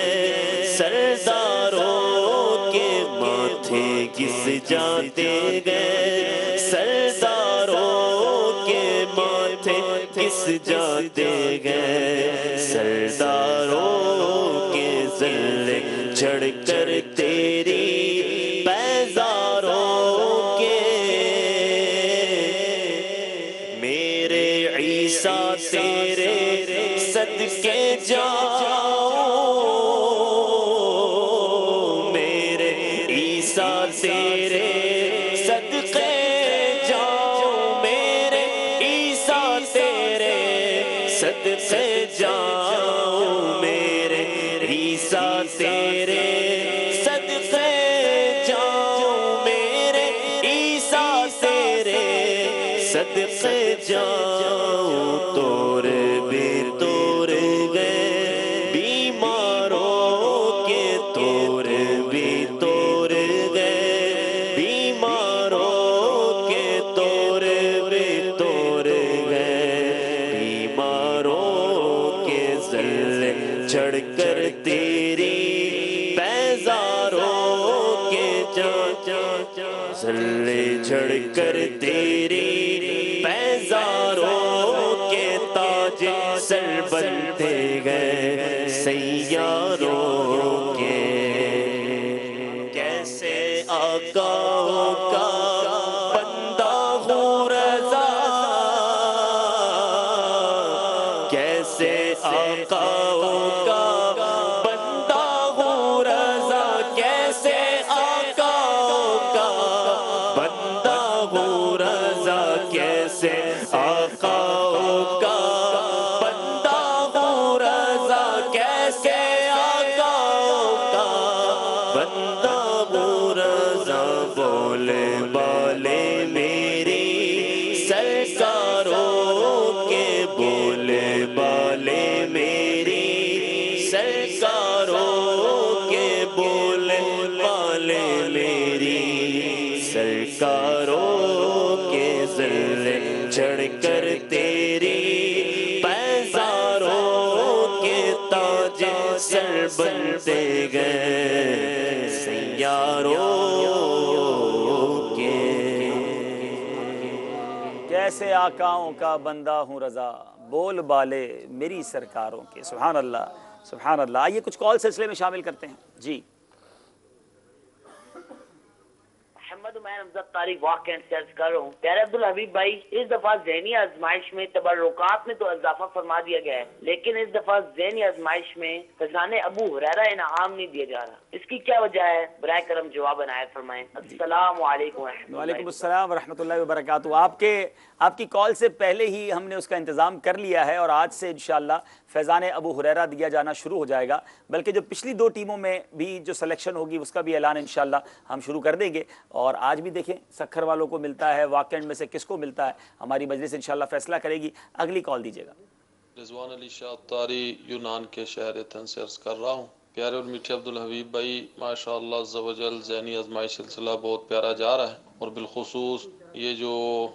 سرداروں کے، ماتھے گس جاتے گئے سرداروں کے، ماتھے گس جاتے گئے سرداروں کے، ذرے جھڑ کر تیری بیزاروں کے، میرے عیسیٰ تیرے صدقے جاؤں، میرے عیسیٰ تیرے صدقے جاؤں، میرے عیسیٰ تیرے صدقے جاؤں، میرے عیسیٰ تیرے صدقے جاؤں، میرے عیسیٰ تیرے صدقے جاؤں، توڑ بھی توڑ گئے بیماروں کے، توڑ بھی توڑ گئے بیماروں کے، توڑ بھی توڑ گئے بیماروں کے، ذرے جھڑ کر تیری بیزاروں کے، ذرے جھڑ کر تیری بیزاروں کے، تاج سر بنتے گئے سیاروں کے، کیسے آقاؤں کا بندہ ہوں رضا، کیسے آقاؤں کا بندہ ہوں رضا، کیسے آقاؤں کا بندہ ہوں رضا، کیسے آقاؤں کا بندہ ہوں رضا، کیسے آقاؤں کا بندہ ہوں رضا، بولے بالے میری سرکاروں کے، بولے بالے میری سرکاروں کے، بولے بالے میری سرکاروں کے، ذرے جھڑ کر تیری بیزاروں کے، تاج سر بنتے گئے سیاروں کے، کیسے آقاؤں کا بندہ ہوں رضا، بول بالے میری سرکاروں کے۔ سبحان اللہ سبحان اللہ۔ آئیے کچھ کال سلسلے میں شامل کرتے ہیں جی۔ محمد عمیر امزد طارق واقع سے عرض کر رہا ہوں، پیارے عبدالحبیب بھائی، اس دفعہ ذہنی آزمائش میں تبرکات میں تو اضافہ فرما دیا گیا ہے، لیکن اس دفعہ ذہنی آزمائش میں فیضان ابو ہریرہ انعام نہیں دیا جا رہا، اس کی کیا وجہ ہے؟ برائے کرم جواب عنایت فرمائیں۔ السلام علیکم ورحمۃ اللہ۔ وعلیکم السلام ورحمۃ اللہ وبرکاتہ۔ آپ کی کال سے پہلے ہی ہم نے اس کا انتظام کر لیا ہے، اور آج سے انشاءاللہ فیضان ابو ہریرہ دیا جانا شروع ہو جائے گا، بلکہ جو پچھلی 2 ٹیموں میں بھی جو سلیکشن ہوگی اس کا بھی اعلان انشاءاللہ ہم شروع کر دیں گے، اور آج بھی دیکھیں سکھر والوں کو ملتا ہے، واقعہ میں سے کس کو ملتا ہے، ہماری مجلس انشاءاللہ فیصلہ کرے گی۔ اگلی کال دیجیے گا۔ رضوان علی شاہ اتاری یونان کے شہر ایتھنز سے عرض کر رہا ہوں، پیارے اور میٹھے عبدالحبیب بھائی، ماشاءاللہ عز و جل ذہنی آزمائش سلسلہ بہت پیارا جا رہا ہے، اور بالخصوص یہ جو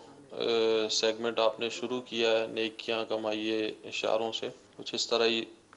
سیگمنٹ آپ نے شروع کیا ہے نیکیاں کمائیے اشاروں سے، کچھ اس طرح ہی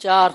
4।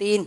3।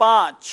5।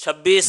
26।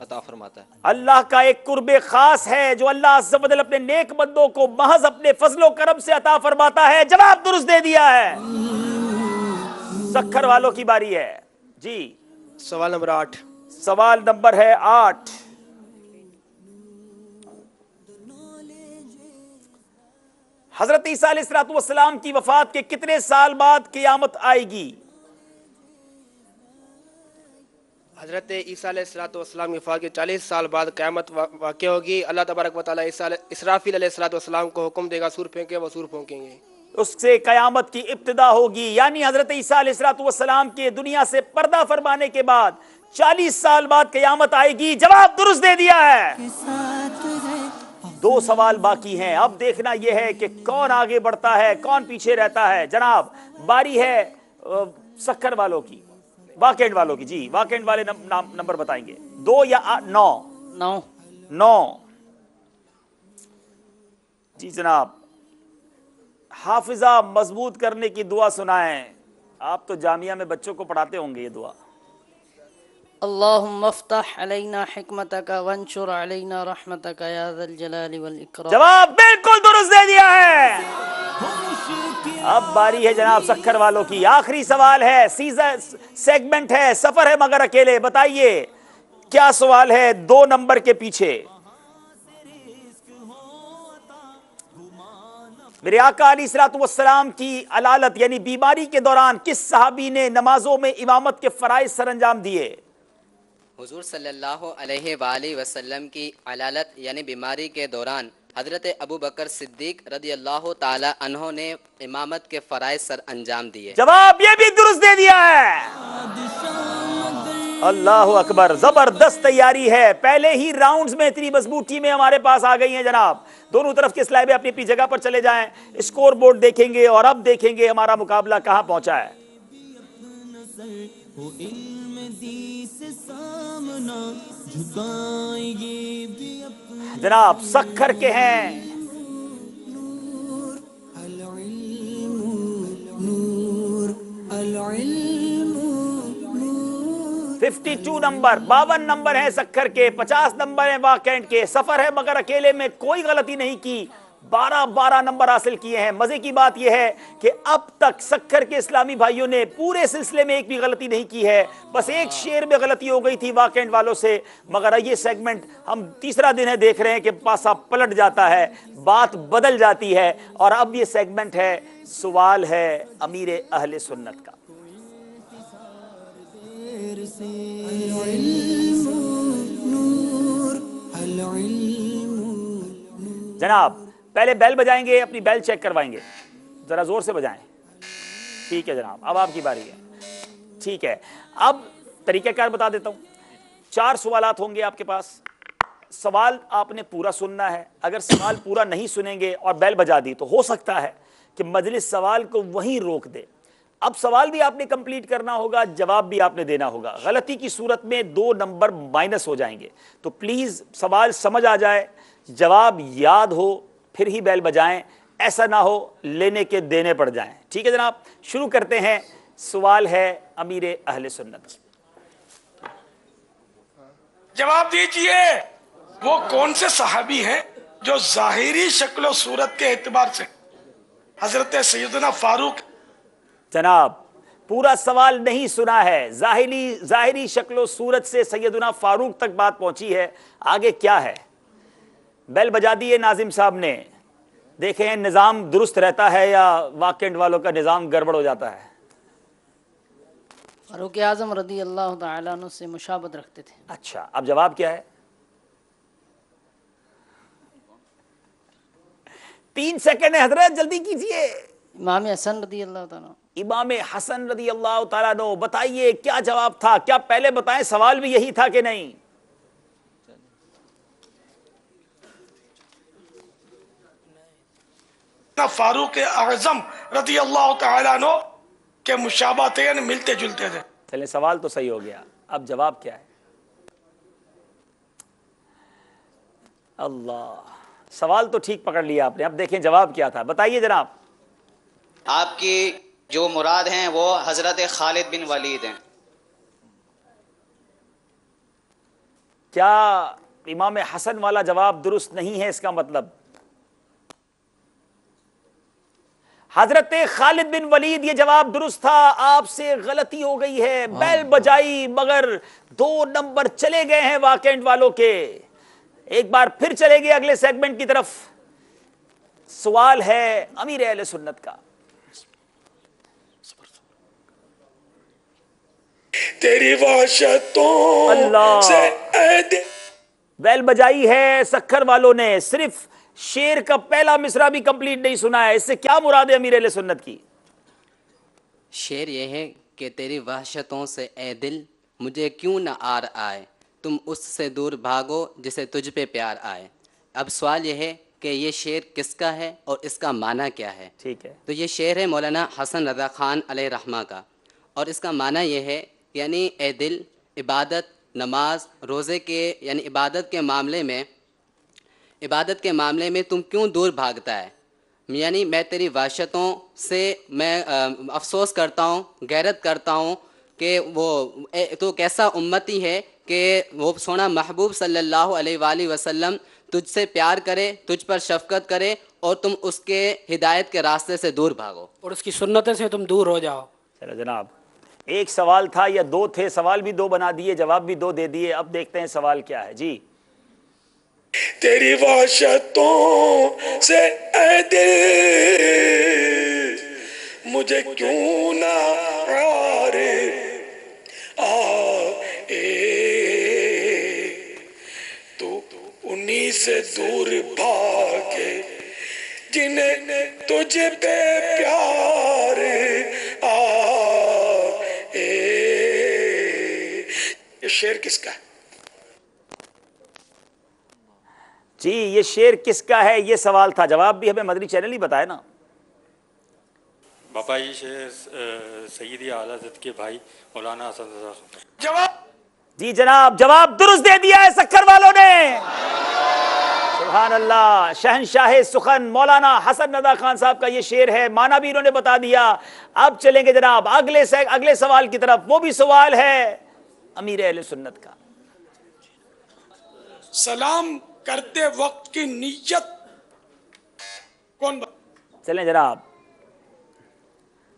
عطا فرماتا ہے۔ اللہ کا ایک قرب خاص ہے جو اللہ عز و جل اپنے نیک بندوں کو محض اپنے فضل و کرم سے عطا فرماتا ہے۔ جواب درست دے دیا ہے۔ سکھر والوں کی باری ہے جی۔ سوال نمبر 8۔ سوال نمبر ہے 8۔ حضرت عیسیٰ علیہ السلام کی وفات کے کتنے سال بعد قیامت آئے گی؟ حضرت عیسیٰ علیہ السلام کی وفات کے 40 سال بعد قیامت واقع ہوگی۔ اللہ تبارک و تعالیٰ اسرافیل علیہ السلام کو حکم دے گا سور پھینکے، وہ سور پھونکیں گے، اس سے قیامت کی ابتدا ہوگی، یعنی حضرت عیسیٰ علیہ السلام کے دنیا سے پردہ فرمانے کے بعد 40 سال بعد قیامت آئے گی۔ جواب درست دے دیا ہے۔ 2 سوال باقی ہیں، اب دیکھنا یہ ہے کہ کون آگے بڑھتا ہے کون پیچھے رہتا ہے۔ جناب باری ہے سکھر والوں کی، واکنڈ والوں کی جی۔ واکنڈ والے نمبر بتائیں گے 2 یا 9؟ 9 جی جناب۔ حافظہ مضبوط کرنے کی دعا سنائیں۔ آپ تو جامعہ میں بچوں کو پڑھاتے ہوں گے یہ دعا۔ اللہم افتح علینا حکمتک وانشر علینا رحمتک یا ذا الجلال والاکرام۔ جواب بالکل درست دے دیا ہے۔ اب باری ہے جناب سکھر والوں کی۔ آخری سوال ہے، سیگمنٹ ہے، سفر ہے مگر اکیلے۔ بتائیے کیا سوال ہے 2 نمبر کے پیچھے؟ میرے آقا علیہ الصلوۃ والسلام کی علالت یعنی بیماری کے دوران کس صحابی نے نمازوں میں امامت کے فرائض سر انجام دیے؟ حضور صلی اللہ علیہ وآلہ وسلم کی علالت یعنی بیماری کے دوران حضرت ابو بکر صدیق رضی اللہ تعالی عنہ نے امامت کے فرائض سر انجام دیے۔ جواب یہ بھی درست دے دیا ہے۔ اللہ اکبر، زبردست تیاری ہے۔ پہلے ہی راؤنڈز میں اتنی مضبوط ٹیمیں ہمارے پاس آ گئی ہیں جناب۔ دونوں طرف کے سلائبے اپنی اپنی جگہ پر چلے جائیں، اسکور بورڈ دیکھیں گے اور اب دیکھیں گے ہمارا مقابلہ کہاں پہنچا ہے۔ جناب سکھر کے ہیں 52 نمبر، 52 نمبر ہیں سکھر کے، 50 نمبر ہیں واکنڈ کے۔ سفر ہے مگر اکیلے میں کوئی غلطی نہیں کی، 12 نمبر حاصل کیے ہیں۔ مزے کی بات یہ ہے کہ اب تک سکھر کے اسلامی بھائیوں نے پورے سلسلے میں ایک بھی غلطی نہیں کی ہے، بس ایک شعر میں غلطی ہو گئی تھی واکنڈ والوں سے۔ مگر یہ سیگمنٹ ہم تیسرا دن ہے دیکھ رہے ہیں کہ پاسا پلٹ جاتا ہے، بات بدل جاتی ہے، اور اب یہ سیگمنٹ ہے سوال ہے امیر اہل سنت کا۔ جناب پہلے بیل بجائیں گے، اپنی بیل چیک کروائیں گے، ذرا زور سے بجائیں۔ ٹھیک ہے جناب، اب آپ کی باری ہے۔ ٹھیک ہے، اب طریقہ کار بتا دیتا ہوں۔ 4 سوالات ہوں گے آپ کے پاس، سوال آپ نے پورا سننا ہے۔ اگر سوال پورا نہیں سنیں گے اور بیل بجا دی تو ہو سکتا ہے کہ مجلس سوال کو وہیں روک دے۔ اب سوال بھی آپ نے کمپلیٹ کرنا ہوگا، جواب بھی آپ نے دینا ہوگا۔ غلطی کی صورت میں 2 نمبر مائنس ہو جائیں گے، تو پلیز سوال سمجھ آ جائے، جواب یاد ہو پھر ہی بیل بجائیں، ایسا نہ ہو لینے کے دینے پڑ جائیں۔ ٹھیک ہے جناب، شروع کرتے ہیں۔ سوال ہے امیر اہل سنت۔ جواب دیجئے وہ کون سے صحابی ہیں جو ظاہری شکل و صورت کے اعتبار سے حضرت سیدنا فاروق؟ جناب پورا سوال نہیں سنا ہے، ظاہری شکل و صورت سے سیدنا فاروق تک بات پہنچی ہے، آگے کیا ہے؟ بیل بجا دیے ناظم صاحب نے، دیکھیں نظام درست رہتا ہے یا واکنڈ والوں کا نظام گڑبڑ ہو جاتا ہے۔ فاروق اعظم رضی اللہ تعالیٰ عنہ سے مشابہت رکھتے تھے۔ اچھا، اب جواب کیا ہے؟ 3 سیکنڈ ہے حضرت، جلدی کیجئے۔ امام حسن رضی اللہ تعالیٰ عنہ۔ امام حسن رضی اللہ تعالیٰ عنہ، بتائیے کیا جواب تھا؟ کیا پہلے بتائیں سوال بھی یہی تھا کہ نہیں؟ فاروق اعظم رضی اللہ تعالیٰ عنہ کے مشابہت یعنی ملتے جلتے تھے۔ چلیں سوال تو صحیح ہو گیا، اب جواب کیا ہے؟ اللہ، سوال تو ٹھیک پکڑ لیا آپ نے، اب دیکھیں جواب کیا تھا، بتائیے جناب۔ آپ کی جو مراد ہیں وہ حضرت خالد بن ولید ہیں۔ کیا امام حسن والا جواب درست نہیں ہے؟ اس کا مطلب حضرت خالد بن ولید یہ جواب درست تھا، آپ سے غلطی ہو گئی ہے، بیل بجائی، مگر 2 نمبر چلے گئے ہیں واقعات والوں کے۔ ایک بار پھر چلے گئے اگلے سیگمنٹ کی طرف۔ سوال ہے امیر اہل سنت کا، تیری وحشتوں سے اے دل۔ بیل بجائی ہے سکھر والوں نے، صرف شیر کا پہلا مصرع بھی کمپلیٹ نہیں سنا ہے، اس سے کیا مراد ہے امیر اہل سنت کی؟ شعر یہ ہے کہ تیری وحشتوں سے اے دل مجھے کیوں نہ آر آئے، تم اس سے دور بھاگو جسے تجھ پہ پیار آئے۔ اب سوال یہ ہے کہ یہ شعر کس کا ہے اور اس کا معنی کیا ہے؟ ٹھیک ہے، تو یہ شعر ہے مولانا حسن رضا خان علیہ رحمہ کا، اور اس کا معنی یہ ہے یعنی اے دل، عبادت، نماز، روزے کے یعنی عبادت کے معاملے میں تم کیوں دور بھاگتا ہے؟ یعنی میں تیری وحشتوں سے میں افسوس کرتا ہوں، غیرت کرتا ہوں کہ وہ تو کیسا امتی ہے کہ وہ سونا محبوب صلی اللہ علیہ وآلہ وسلم تجھ سے پیار کرے، تجھ پر شفقت کرے، اور تم اس کے ہدایت کے راستے سے دور بھاگو اور اس کی سنتوں سے تم دور ہو جاؤ۔ چلو جناب، ایک سوال تھا یا 2 تھے؟ سوال بھی 2 بنا دیے، جواب بھی 2 دے دیے، اب دیکھتے ہیں سوال کیا ہے۔ جی، تیری وحشتوں سے اے دل مجھے کیوں نہ آرے آئے، تو انہی سے دور بھاگے جنہیں تجھے بے پیار آئے۔ یہ شعر کس کا ہے؟ جی، یہ شعر کس کا ہے یہ سوال تھا، جواب بھی ہمیں مدنی چینل ہی بتائے نا۔ باپا یہ شعر سیدی اعلیٰ حضرت کے بھائی مولانا حسن رضا خان۔ جواب جی جناب، جواب درست دے دیا ہے سکھر والوں نے، سبحان اللہ۔ شہنشاہ سخن مولانا حسن رضا خان صاحب کا یہ شعر ہے، معنی بھی انہوں نے بتا دیا۔ اب چلیں گے جناب اگلے سوال کی طرف، وہ بھی سوال ہے امیر اہل سنت کا۔ سلام کرتے وقت کی نیت کون چلیں جناب،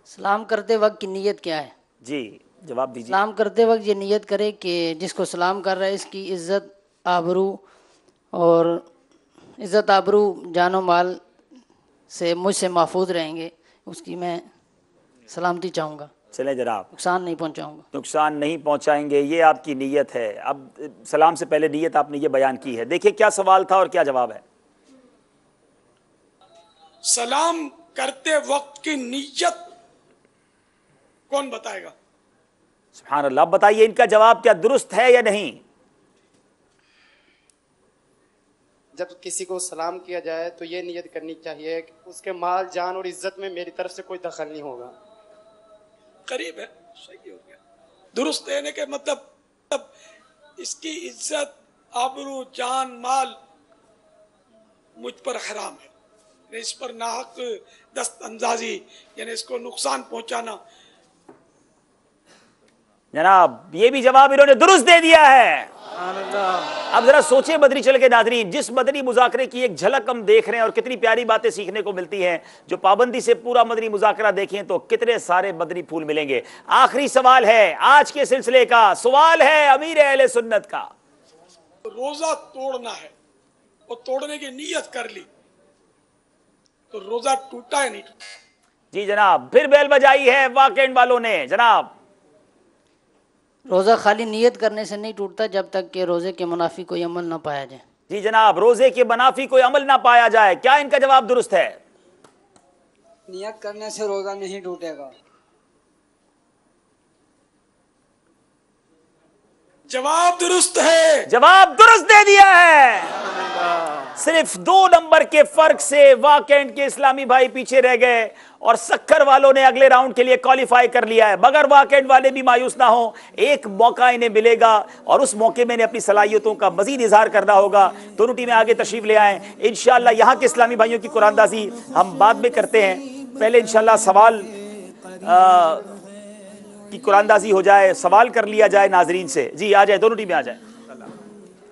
سلام کرتے وقت کی نیت کیا ہے؟ جی جواب دیجیے۔ سلام کرتے وقت یہ نیت کرے کہ جس کو سلام کر رہا ہے اس کی عزت آبرو جان و مال سے مجھ سے محفوظ رہیں گے، اس کی میں سلامتی چاہوں گا، چلیں جناب، نقصان نہیں پہنچاؤں گا۔ نقصان نہیں پہنچائیں گے، یہ آپ کی نیت ہے۔ اب سلام سے پہلے نیت آپ نے یہ بیان کی ہے، دیکھیں کیا سوال تھا اور کیا جواب ہے۔ سلام کرتے وقت کی نیت کون بتائے گا؟ سبحان اللہ، اب بتائیے ان کا جواب کیا درست ہے یا نہیں؟ جب کسی کو سلام کیا جائے تو یہ نیت کرنی چاہیے کہ اس کے مال، جان اور عزت میں میری طرف سے کوئی دخل نہیں ہوگا۔ قریب ہے، صحیح ہو گیا، درست ہے کہ مطلب اس کی عزت، آبرو، جان، مال مجھ پر حرام ہے، اس پر ناحق دست اندازی یعنی اس کو نقصان پہنچانا۔ جناب یہ بھی جواب انہوں نے درست دے دیا ہے۔ اب ذرا سوچیں مدنی چل کے ناظرین، جس مدنی مذاکرے کی ایک جھلک ہم دیکھ رہے ہیں اور کتنی پیاری باتیں سیکھنے کو ملتی ہیں، جو پابندی سے پورا مدنی مذاکرہ دیکھیں تو کتنے سارے مدنی پھول ملیں گے۔ آخری سوال ہے آج کے سلسلے کا، سوال ہے امیر اہل سنت کا۔ روزہ توڑنا ہے اور توڑنے کی نیت کر لی تو روزہ ٹوٹا ہے نہیں ٹوٹا؟ جی جناب، پھر بیل بجائی ہے واقعین والوں نے۔ جناب روزہ خالی نیت کرنے سے نہیں ٹوٹتا جب تک کہ روزے کے منافی کوئی عمل نہ پایا جائے۔ جی جناب، روزے کے منافی کوئی عمل نہ پایا جائے، کیا ان کا جواب درست ہے؟ نیت کرنے سے روزہ نہیں ٹوٹے گا۔ جواب درست ہے، جواب درست دے دیا ہے۔ صرف 2 نمبر کے فرق سے واقعین کے اسلامی بھائی پیچھے رہ گئے اور سکھر والوں نے اگلے راؤنڈ کے لیے کوالیفائی کر لیا ہے، مگر واقعین والے بھی مایوس نہ ہوں، ایک موقع انہیں ملے گا اور اس موقع میں انہیں اپنی صلاحیتوں کا مزید اظہار کرنا ہوگا۔ دونوں ٹیمیں آگے تشریف لے آئیں، انشاءاللہ یہاں کے اسلامی بھائیوں کی قرآن اندازی ہم بعد میں کرتے ہیں، پہلے انشاءاللہ سوال کی قرآن اندازی ہو جائے، سوال کر لیا جائے ناظرین سے۔ جی آ جائے، دونوں ٹیمیں آ جائیں۔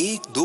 1, 2,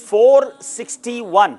461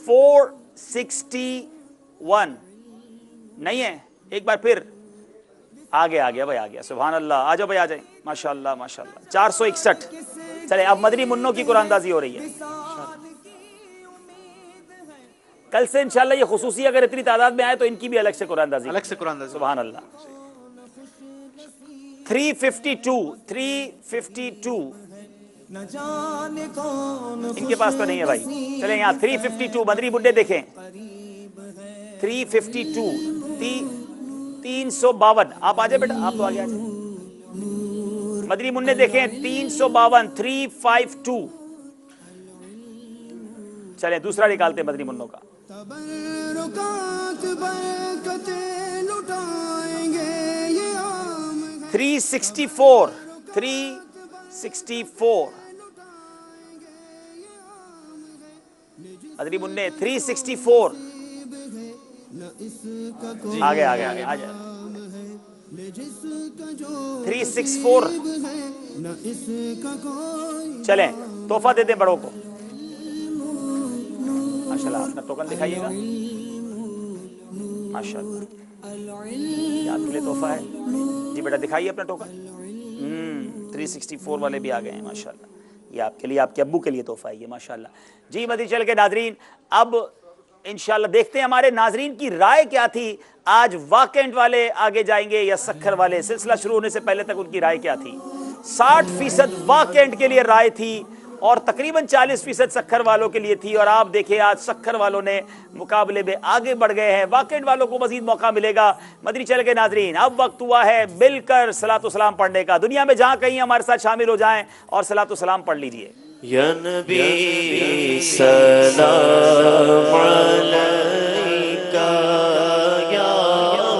4 361 نہیں ہے, ایک بار پھر آ گیا بھائی, آ گیا, سبحان اللہ. آ جاؤ بھائی, آ جائیں, ماشاء اللہ ماشاء اللہ. 461. چلے اب مدنی منوں کی قرآن اندازی ہو رہی ہے. کل سے انشاءاللہ یہ خصوصی اگر اتنی تعداد میں آئے تو ان کی بھی الگ سے قرآن اندازی, الگ سے قرآن اندازی. سبحان اللہ. 352 ان کے پاس تو نہیں ہے بھائی. چلیں یہاں 352 مدنی بڈے دیکھیں. 352 352. آپ آ جائیں بیٹا, آپ تو آگے آ جائیں. مدنی منع دیکھیں 352 352. چلیں دوسرا نکالتے ہیں مدنی منوں کا. 364 مدنی منع 364. آگے آ جائے 364. چلیں تحفہ دے دیں بڑوں کو. ماشاءاللہ اپنا ٹوکن دکھائیے گا. ماشاءاللہ یہ آپ کے لیے تحفہ ہے جی بیٹا, دکھائیے اپنا ٹوکن. 364 والے بھی آ گئے ہیں ماشاءاللہ. یہ آپ کے لیے, آپ کے ابو کے لیے تحفہ ہے یہ ماشاءاللہ. جی مدنی چل کے ناظرین, اب انشاءاللہ دیکھتے ہیں ہمارے ناظرین کی رائے کیا تھی. آج واقعنٹ والے آگے جائیں گے یا سکھر والے؟ سلسلہ شروع ہونے سے پہلے تک ان کی رائے کیا تھی؟ 60% واقعنٹ کے لیے رائے تھی اور تقریباً 40% سکھر والوں کے لیے تھی. اور آپ دیکھیں آج سکھر والوں نے مقابلے میں آگے بڑھ گئے ہیں. واقعنٹ والوں کو مزید موقع ملے گا. مدنی چل کے ناظرین, اب وقت ہوا ہے مل کر صلاۃ و سلام پڑھنے کا. دنیا میں جہاں کہیں ہمارے ساتھ شامل ہو جائیں اور صلاۃ و سلام پڑھ لیجئے. یا نبی سلام علیکہ, یا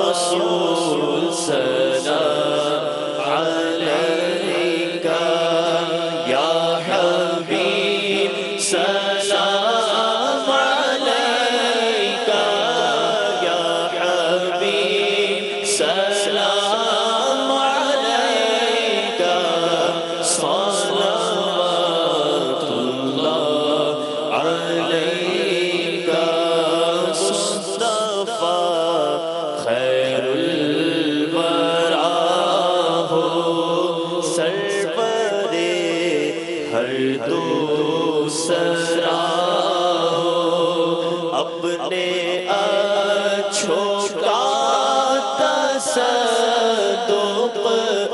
رسول سلام علیکہ, یا حبیب سلام علیکہ, یا حبیب سلام علیکہ, صلوات اللہ علیکہ, مصطفیٰ خیر الورا ہو, سرور ہر دوسرا ہو, اپنے اچھوں کا تصدق,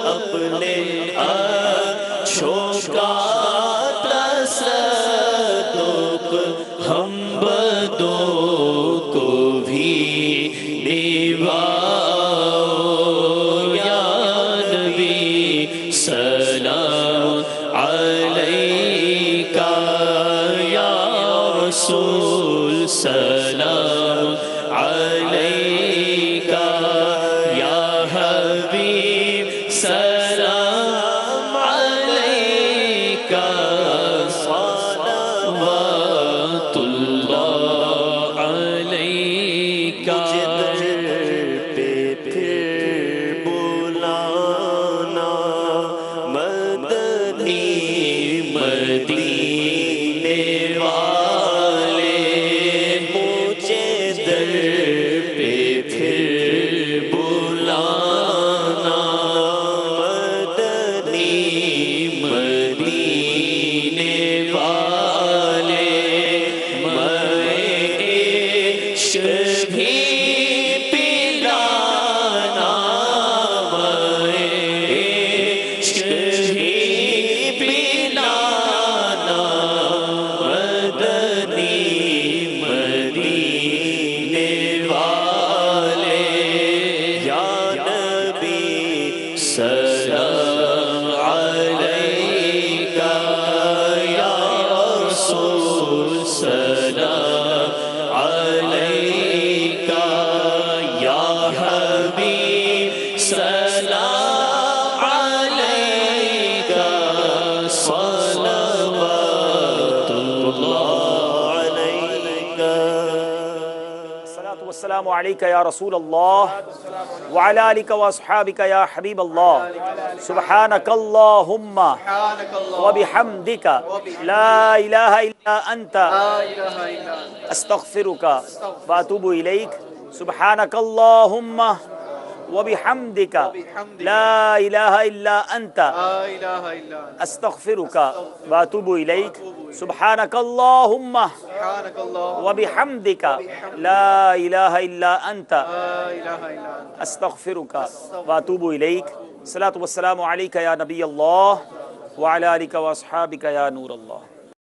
اپنے اچھوں کا تصدق, ہم بدوں کو بھی نبھاؤ. یا نبی سلام علیکہ, یا رسول سلام علیکہ, یا حبیب سلام علیکہ, صلوات اللہ علیکہ. پہ پھر بلانا مدنی مدینے والے, مجھے والسلام علیک یا رسول اللہ وعلی آلک واصحابک یا حبیب اللہ سبحانک اللہم وبحمدک لا الہ الا انت استغفرک واتوب الیک سبحانک اللہم وبحمدک لا الہ الا انت استغفرک واتوب الیک سبحانک اللہم وبحمدک لا الہ الا انت استغفرک واتوب الیک الصلاۃ والسلام علیک یا نبی اللہ وعلی آلک واصحابک یا نور اللہ.